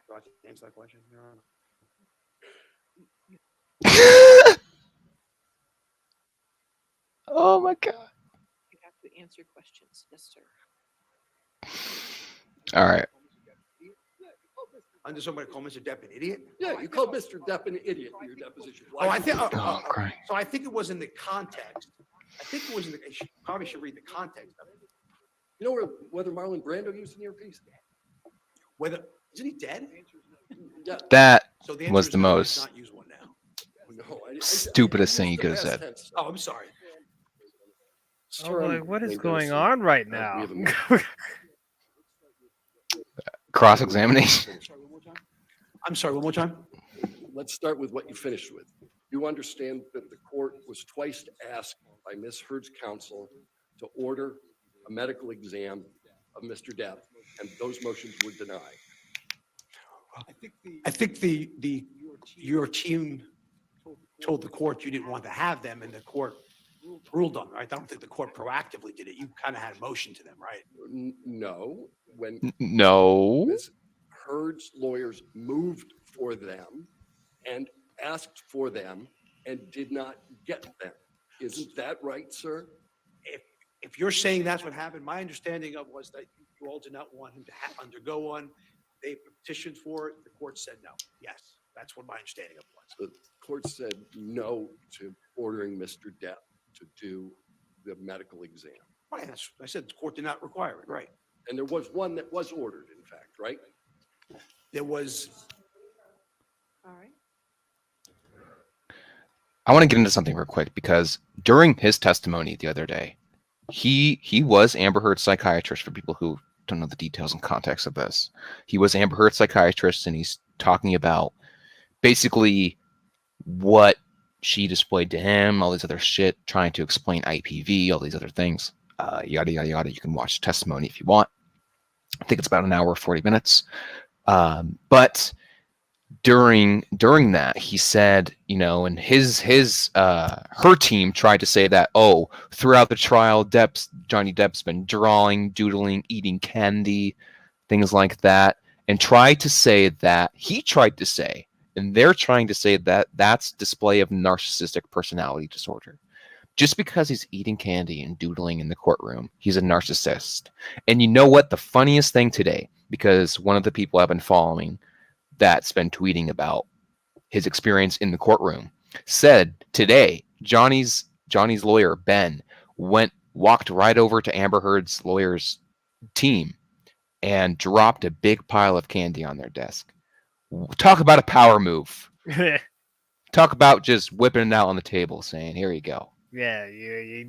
[SPEAKER 5] Do I have to answer that question, Your Honor?
[SPEAKER 4] Oh my God.
[SPEAKER 10] You have to answer questions. Yes, sir.
[SPEAKER 4] All right.
[SPEAKER 5] Under somebody call Mr. Depp an idiot?
[SPEAKER 9] Yeah, you called Mr. Depp an idiot in your deposition.
[SPEAKER 5] Oh, I think.
[SPEAKER 4] Christ.
[SPEAKER 5] So I think it was in the context. I think it was in the. Probably should read the context of it.
[SPEAKER 9] You know whether Marlon Brando used an earpiece?
[SPEAKER 5] Whether isn't he dead?
[SPEAKER 9] Yeah.
[SPEAKER 11] That
[SPEAKER 5] So the answer
[SPEAKER 11] was
[SPEAKER 5] is
[SPEAKER 11] the
[SPEAKER 5] no, he
[SPEAKER 11] most
[SPEAKER 5] does not use one now.
[SPEAKER 9] No,
[SPEAKER 11] stupidest thing you could have
[SPEAKER 9] Past
[SPEAKER 11] said.
[SPEAKER 9] tense.
[SPEAKER 5] Oh, I'm sorry.
[SPEAKER 9] Sir,
[SPEAKER 4] I'm
[SPEAKER 9] I'm
[SPEAKER 4] like, what is
[SPEAKER 9] Wayne
[SPEAKER 4] going
[SPEAKER 9] Dennison.
[SPEAKER 4] on right
[SPEAKER 9] We
[SPEAKER 4] now?
[SPEAKER 9] have a meeting.
[SPEAKER 8] Cross-examination.
[SPEAKER 5] I'm sorry, one more time?
[SPEAKER 9] Let's start with what you finished with. You understand that the court was twice asked by Ms. Heard's counsel to order a medical exam of Mr. Depp, and those motions were denied.
[SPEAKER 5] I think your team told the court you didn't want to have them, and the court ruled on it, right? I don't think the court proactively did it. You kind of had a motion to them, right?
[SPEAKER 9] No, when
[SPEAKER 8] No.
[SPEAKER 9] Ms. Heard's lawyers moved for them and asked for them and did not get them. Isn't that right, sir?
[SPEAKER 5] If you're saying that's what happened, my understanding of was that you all did not want him to undergo one. They petitioned for it. The court said no. Yes, that's what my understanding of it was.
[SPEAKER 9] The court said no to ordering Mr. Depp to do the medical exam.
[SPEAKER 5] Right, I said the court did not require it, right?
[SPEAKER 9] And there was one that was ordered, in fact, right?
[SPEAKER 5] There was,
[SPEAKER 7] All right.
[SPEAKER 8] I want to get into something real quick because during his testimony the other day, he was Amber Heard's psychiatrist. For people who don't know the details and context of this, he was Amber Heard's psychiatrist, and he's talking about basically what she displayed to him, all these other shit, trying to explain IPV, all these other things, yada yada yada. You can watch the testimony if you want. I think it's about an hour 40 minutes. But during that, he said, you know, and her team tried to say that, oh, throughout the trial, Johnny Depp's been drawing, doodling, eating candy, things like that, and tried to say that and they're trying to say that that's display of narcissistic personality disorder. Just because he's eating candy and doodling in the courtroom, he's a narcissist. And you know what? The funniest thing today, because one of the people I've been following that's been tweeting about his experience in the courtroom said today, Johnny's lawyer, Ben, walked right over to Amber Heard's lawyer's team and dropped a big pile of candy on their desk. Talk about a power move. Talk about just whipping it out on the table, saying, here you go.
[SPEAKER 4] Yeah, you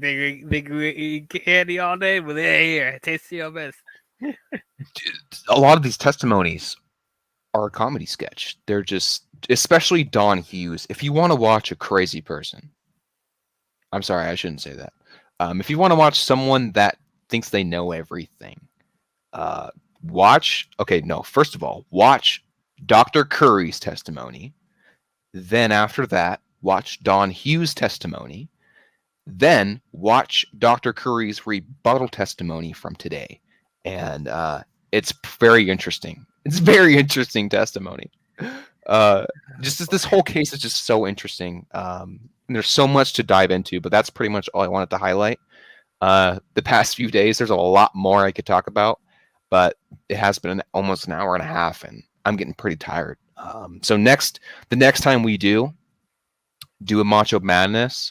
[SPEAKER 4] think we eat candy all day? Well, here, taste your best.
[SPEAKER 8] A lot of these testimonies are a comedy sketch. They're just, especially Don Hughes. If you want to watch a crazy person, I'm sorry, I shouldn't say that. If you want to watch someone that thinks they know everything, first of all, watch Dr. Curry's testimony. Then after that, watch Don Hughes' testimony. Then watch Dr. Curry's rebuttal testimony from today. And it's very interesting. It's very interesting testimony. Just this whole case is just so interesting. And there's so much to dive into, but that's pretty much all I wanted to highlight. The past few days, there's a lot more I could talk about, but it has been almost an hour and a half, and I'm getting pretty tired. So the next time we do a Macho Madness,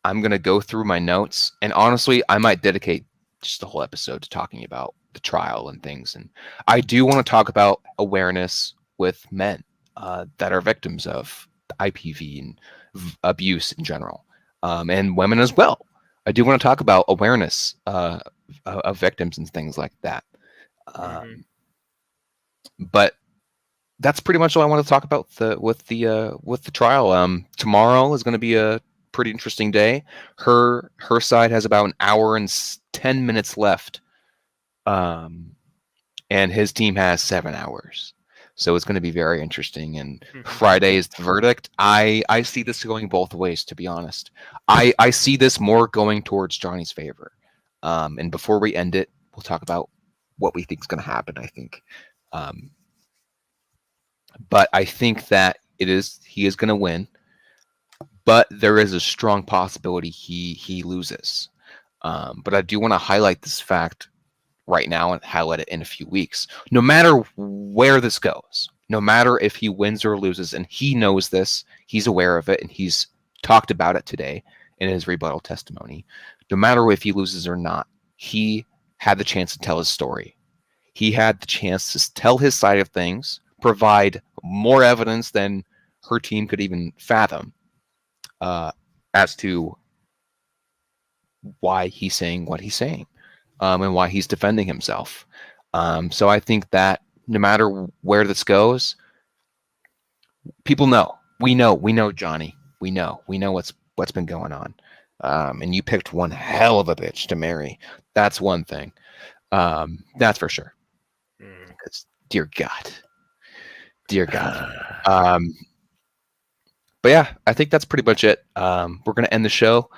[SPEAKER 8] I'm going to go through my notes, and honestly, I might dedicate just the whole episode to talking about the trial and things. And I do want to talk about awareness with men that are victims of IPV and abuse in general, and women as well. I do want to talk about awareness of victims and things like that. But that's pretty much all I want to talk about with the trial. Tomorrow is going to be a pretty interesting day. Her side has about an hour and 10 minutes left, and his team has 7 hours. So it's going to be very interesting. And Friday is the verdict. I see this going both ways, to be honest. I see this more going towards Johnny's favor. And before we end it, we'll talk about what we think is going to happen, I think. But I think that he is going to win. But there is a strong possibility he loses. But I do want to highlight this fact right now and highlight it in a few weeks. No matter where this goes, no matter if he wins or loses, and he knows this, he's aware of it, and he's talked about it today in his rebuttal testimony. No matter if he loses or not, he had the chance to tell his story. He had the chance to tell his side of things, provide more evidence than her team could even fathom as to why he's saying what he's saying, and why he's defending himself. So I think that no matter where this goes, people know. We know, Johnny. We know what's been going on. And you picked one hell of a bitch to marry. That's one thing. That's for sure. Because dear God. But yeah, I think that's pretty much it. We're gonna end the show.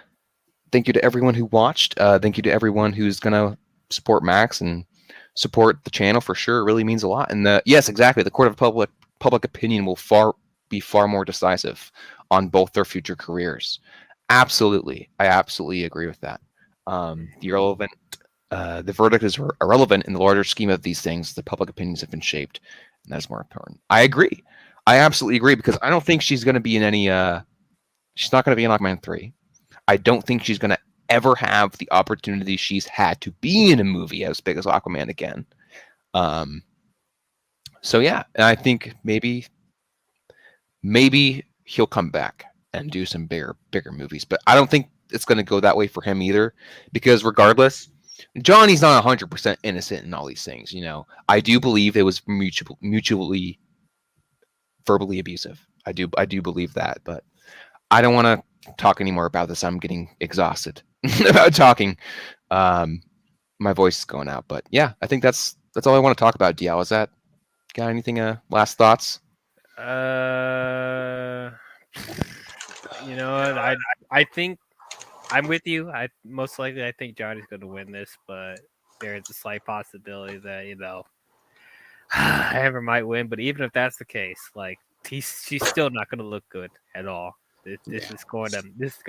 [SPEAKER 8] Thank you to everyone who watched. Thank you to everyone who's gonna support Max and support the channel for sure. It really means a lot. And yes, exactly. The court of public opinion will be far more decisive on both their future careers. Absolutely, I absolutely agree with that. The verdict is irrelevant in the larger scheme of these things. The public opinions have been shaped, and that's more important. I agree. I absolutely agree, because I don't think she's going to be in any. She's not going to be in Aquaman 3. I don't think she's going to ever have the opportunity she's had to be in a movie as big as Aquaman again. So yeah, and I think maybe he'll come back and do some bigger movies, but I don't think it's going to go that way for him either, because regardless, Johnny's not 100% innocent in all these things. I do believe it was mutually verbally abusive. I do believe that, but I don't want to talk anymore about this. I'm getting exhausted about talking. My voice is going out, but yeah, I think that's all I want to talk about. DL, is that got anything? Last thoughts?
[SPEAKER 4] I think I'm with you. I think Johnny's going to win this, but there is a slight possibility that Amber might win. But even if that's the case, she's still not going to look good at all. This is going to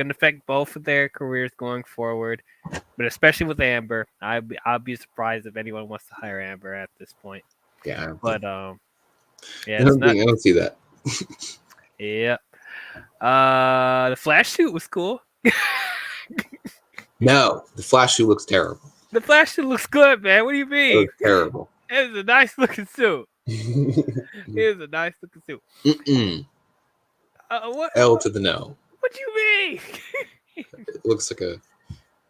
[SPEAKER 4] affect both of their careers going forward, but especially with Amber, I'll be surprised if anyone wants to hire Amber at this point.
[SPEAKER 3] Yeah,
[SPEAKER 4] but
[SPEAKER 3] I don't see that.
[SPEAKER 4] Yeah. The Flash suit was cool.
[SPEAKER 3] No, the Flash suit looks terrible.
[SPEAKER 4] The Flash suit looks good, man. What do you mean?
[SPEAKER 3] It looks terrible.
[SPEAKER 4] It's a nice looking suit. It is a nice looking suit. What?
[SPEAKER 3] L to the no.
[SPEAKER 4] What do you mean?
[SPEAKER 3] It looks like a.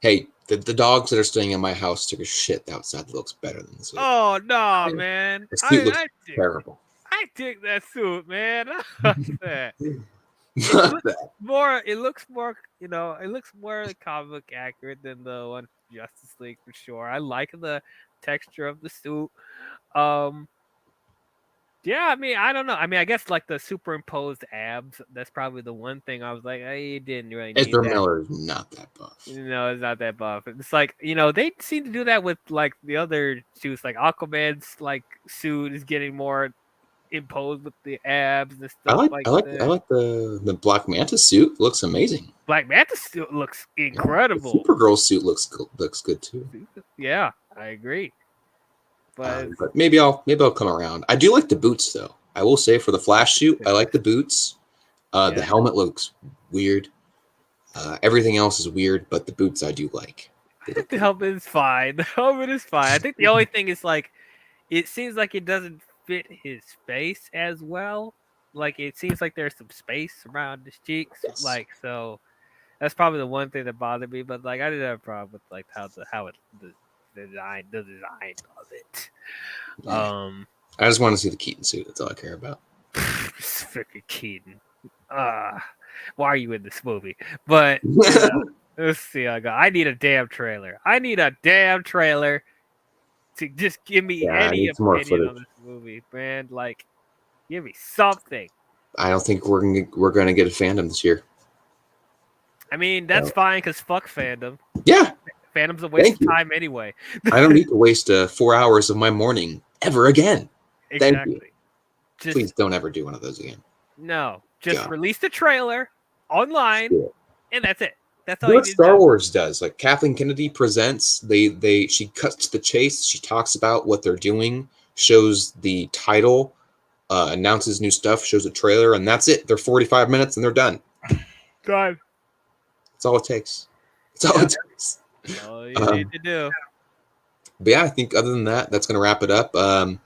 [SPEAKER 3] Hey, the dogs that are staying in my house took a shit outside that looks better than the suit.
[SPEAKER 4] Oh no, man!
[SPEAKER 3] The suit looks terrible.
[SPEAKER 4] I dig that suit, man. I like that. It looks more comic book accurate than the one from Justice League for sure. I like the texture of the suit. Yeah, I mean, I don't know. I mean, I guess the superimposed abs, that's probably the one thing I was like, you didn't really need
[SPEAKER 3] Ezra
[SPEAKER 4] that.
[SPEAKER 3] Miller is not that buff.
[SPEAKER 4] No, it's not that buff. It's they seem to do that with the other suits. Aquaman's suit is getting more imposed with the abs and stuff
[SPEAKER 3] I like the Black Manta suit. Looks amazing.
[SPEAKER 4] Black Manta suit looks incredible.
[SPEAKER 3] The Supergirl suit looks good too.
[SPEAKER 4] Yeah, I agree. But
[SPEAKER 3] maybe I'll come around. I do like the boots though. I will say for the Flash suit, I like the boots. The helmet looks weird. Everything else is weird, but the boots I do like.
[SPEAKER 4] I think the helmet is fine. The helmet is fine. I think the only thing is it seems like it doesn't fit his face as well. It seems like there's some space around his cheeks.
[SPEAKER 3] Yes.
[SPEAKER 4] So that's probably the one thing that bothered me. But I didn't have a problem with the design of it.
[SPEAKER 3] Yeah. I just want to see the Keaton suit. That's all I care about.
[SPEAKER 4] Freaking Keaton. Why are you in this movie? But let's see. I need a damn trailer. To just give me any opinion on this movie, man. Give me something.
[SPEAKER 3] I don't think we're gonna get a fandom this year.
[SPEAKER 4] I mean, that's fine because fuck fandom.
[SPEAKER 3] Yeah.
[SPEAKER 4] Fandom's a waste of time anyway.
[SPEAKER 3] I don't need to waste 4 hours of my morning ever again.
[SPEAKER 4] Exactly.
[SPEAKER 3] Thank you. Please don't ever do one of those again.
[SPEAKER 4] No. Just release the trailer online, and that's it. That's all
[SPEAKER 3] you know
[SPEAKER 4] you
[SPEAKER 3] what
[SPEAKER 4] need
[SPEAKER 3] Star
[SPEAKER 4] to do.
[SPEAKER 3] Wars does. Kathleen Kennedy presents. She cuts to the chase. She talks about what they're doing, shows the title, announces new stuff, shows a trailer, and that's it. They're 45 minutes and they're done.
[SPEAKER 4] Done.
[SPEAKER 3] That's all it takes. That's all it takes.
[SPEAKER 4] All you need to do.
[SPEAKER 3] But yeah, I think other than that, that's going to wrap it up. The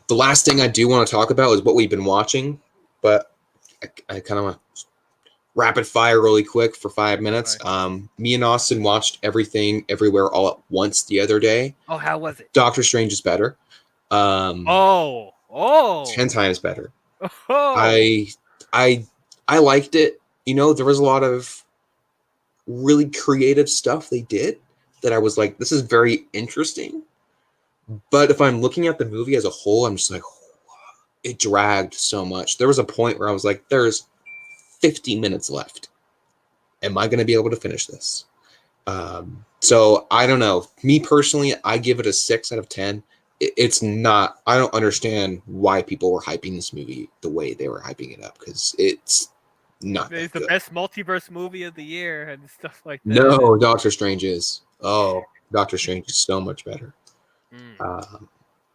[SPEAKER 3] last thing I do want to talk about is what we've been watching, but I kind of want to rapid fire really quick for 5 minutes. Me and Austin watched Everything Everywhere All at Once the other day.
[SPEAKER 4] Oh, how was it?
[SPEAKER 3] Doctor Strange is better. 10 times better. I liked it. You know, there was a lot of really creative stuff they did that I was like, this is very interesting. But if I'm looking at the movie as a whole, I'm just like, it dragged so much. There was a point where I was like, there's 50 minutes left. Am I going to be able to finish this? So I don't know. Me personally, I give it a 6 out of 10. It's not, I don't understand why people were hyping this movie the way they were hyping it up, because it's not.
[SPEAKER 4] It's the best multiverse movie of the year and stuff like that.
[SPEAKER 3] No, Doctor Strange is. Oh, Doctor Strange is so much better.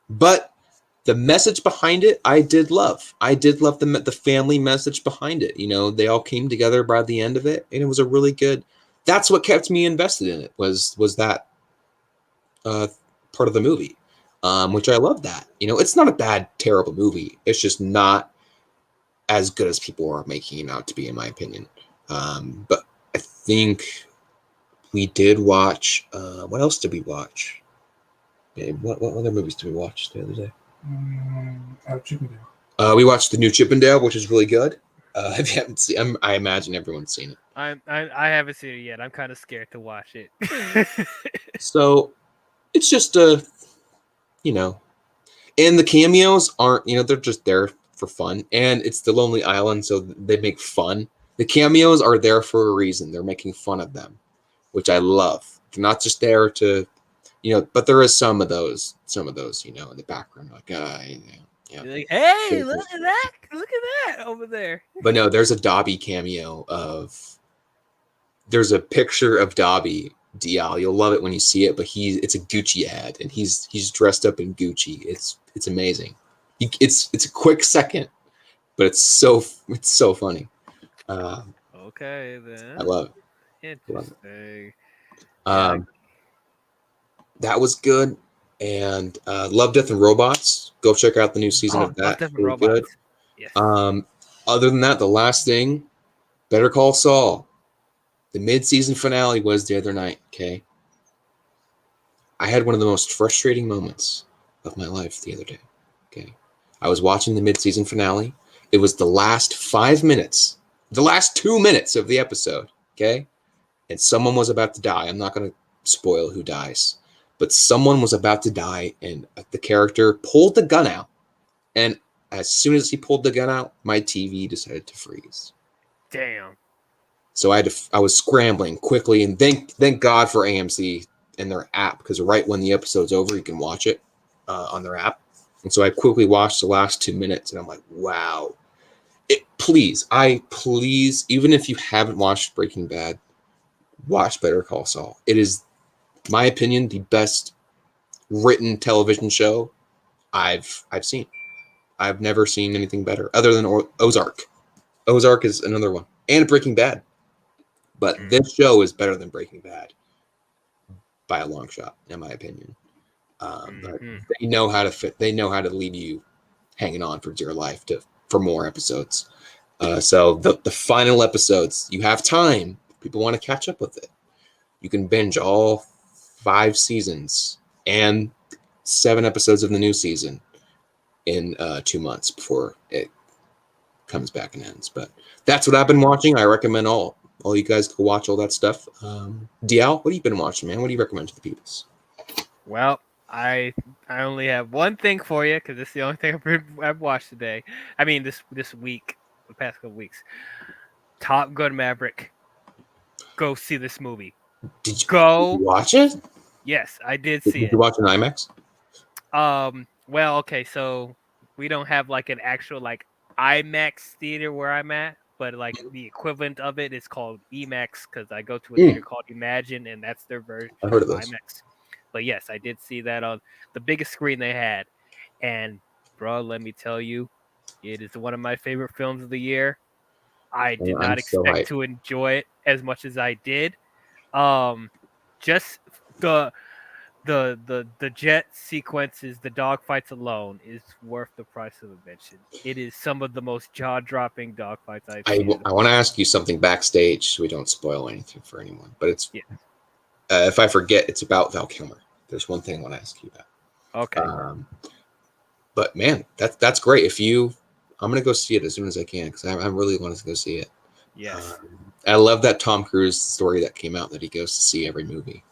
[SPEAKER 3] But the message behind it, I did love. I did love the family message behind it. You know, they all came together by the end of it, and it was a really good. That's what kept me invested in it. Was that part of the movie, which I love. That, you know, it's not a bad, terrible movie. It's just not as good as people are making it out to be, in my opinion. But I think we did watch. What else did we watch? Babe, what other movies did we watch the other day?
[SPEAKER 11] Chippendale.
[SPEAKER 3] We watched the new Chippendale, which is really good. If you haven't seen, I imagine everyone's seen it.
[SPEAKER 4] I haven't seen it yet. I'm kind of scared to watch it.
[SPEAKER 3] So it's just you know, and the cameos aren't, you know, they're just there for fun, and it's the Lonely Island, so they make fun. The cameos are there for a reason. They're making fun of them, which I love. They're not just there to, you know, but there is some of those, you know, in the background, like, yeah.
[SPEAKER 4] You're like, hey, look at that over there.
[SPEAKER 3] But no, there's a Dobby cameo there's a picture of Dobby, DL. You'll love it when you see it, but it's a Gucci ad, and he's dressed up in Gucci. It's amazing. It's a quick second, but it's so funny.
[SPEAKER 4] Okay, then.
[SPEAKER 3] I love it.
[SPEAKER 4] Interesting.
[SPEAKER 3] That was good. And Love, Death, and Robots. Go check out the new season of that.
[SPEAKER 4] Love, Death, and
[SPEAKER 3] Really
[SPEAKER 4] Robots.
[SPEAKER 3] good.
[SPEAKER 4] Yes.
[SPEAKER 3] Other than that, the last thing, Better Call Saul. The mid-season finale was the other night, okay? I had one of the most frustrating moments of my life the other day, okay? I was watching the mid-season finale. It was the last 5 minutes, the last 2 minutes of the episode, okay? And someone was about to die. I'm not going to spoil who dies, but someone was about to die, and the character pulled the gun out. And as soon as he pulled the gun out, my TV decided to freeze.
[SPEAKER 4] Damn.
[SPEAKER 3] So I was scrambling quickly, and thank God for AMC and their app, because right when the episode's over, you can watch it on their app. And so I quickly watched the last 2 minutes, and I'm like, wow. Please, even if you haven't watched Breaking Bad, watch Better Call Saul. It is, in my opinion, the best written television show I've seen. I've never seen anything better other than Ozark. Ozark is another one, and Breaking Bad. But this show is better than Breaking Bad by a long shot, in my opinion. But they know how to They know how to leave you hanging on for dear life for more episodes. So the final episodes, you have time. People want to catch up with it. You can binge all 5 seasons and 7 episodes of the new season in 2 months before it comes back and ends. But that's what I've been watching. I recommend all you guys go watch all that stuff. DL, what have you been watching, man? What do you recommend to the peoples?
[SPEAKER 4] Well, I only have one thing for you, because it's the only thing I've watched today. I mean, this week, the past couple weeks. Top Gun Maverick. Go see this movie.
[SPEAKER 3] Did you watch it?
[SPEAKER 4] Yes, I did see it.
[SPEAKER 3] Did you watch it in IMAX?
[SPEAKER 4] Well, okay, so we don't have like an actual like IMAX theater where I'm at, but like the equivalent of it is called IMAX, because I go to a theater called Imagine, and that's their version
[SPEAKER 3] I heard
[SPEAKER 4] of
[SPEAKER 3] of those.
[SPEAKER 4] IMAX. But yes, I did see that on the biggest screen they had, and bro, let me tell you, it is one of my favorite films of the year. I did not expect to enjoy it as much as I did. Just the the jet sequences, the dogfights alone is worth the price of admission. It is some of the most jaw-dropping dogfights I've seen.
[SPEAKER 3] I want to ask you something backstage so we don't spoil anything for anyone. But it's
[SPEAKER 4] Yeah.
[SPEAKER 3] If I forget, it's about Val Kilmer. There's one thing I want to ask you about.
[SPEAKER 4] Okay.
[SPEAKER 3] But man, that's great. I'm gonna go see it as soon as I can because I really want to go see it.
[SPEAKER 4] Yes.
[SPEAKER 3] I love that Tom Cruise story that came out that he goes to see every movie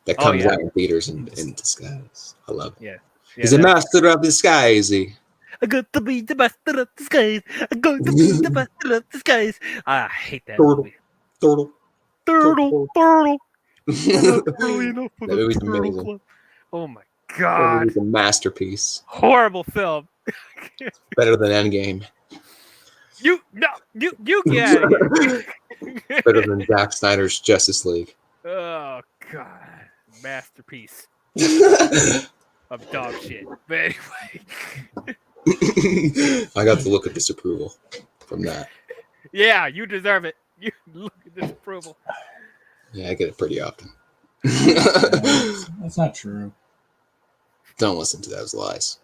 [SPEAKER 3] that comes out in theaters in disguise. I love it.
[SPEAKER 4] Yeah.
[SPEAKER 3] He's a master of disguise.
[SPEAKER 4] I'm going to be the master of disguise. I'm going to be the master of disguise. I hate that movie.
[SPEAKER 3] Turtle.
[SPEAKER 4] Turtle. Not early enough for
[SPEAKER 3] That
[SPEAKER 4] the
[SPEAKER 3] movie's
[SPEAKER 4] Turtle
[SPEAKER 3] amazing.
[SPEAKER 4] Club. Oh my
[SPEAKER 3] That
[SPEAKER 4] god.
[SPEAKER 3] movie's a masterpiece.
[SPEAKER 4] Horrible film.
[SPEAKER 3] Better than Endgame.
[SPEAKER 4] You get out of here.
[SPEAKER 3] Better than Zack Snyder's Justice League.
[SPEAKER 4] Oh god. Masterpiece of dog shit. But anyway.
[SPEAKER 3] I got the look of disapproval from that.
[SPEAKER 4] Yeah, you deserve it. You look at this approval.
[SPEAKER 3] Yeah, I get it pretty often.
[SPEAKER 11] That's not true.
[SPEAKER 3] Don't listen to those lies.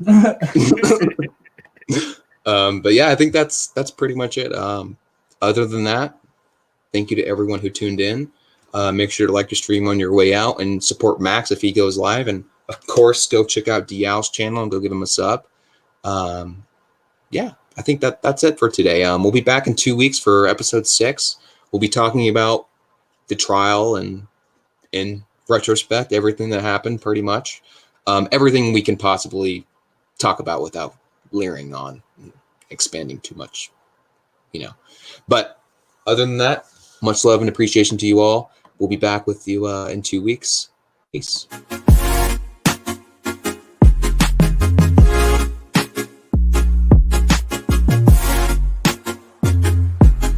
[SPEAKER 3] But yeah, I think that's pretty much it. Other than that, thank you to everyone who tuned in. Make sure to like the stream on your way out and support Max if he goes live. And of course, go check out Dial's channel and go give him a sub. Yeah, I think that's it for today. We'll be back in 2 weeks for episode 6. We'll be talking about the trial and in retrospect, everything that happened pretty much. Everything we can possibly talk about without leering on and expanding too much, But other than that, much love and appreciation to you all. We'll be back with you in 2 weeks. Peace.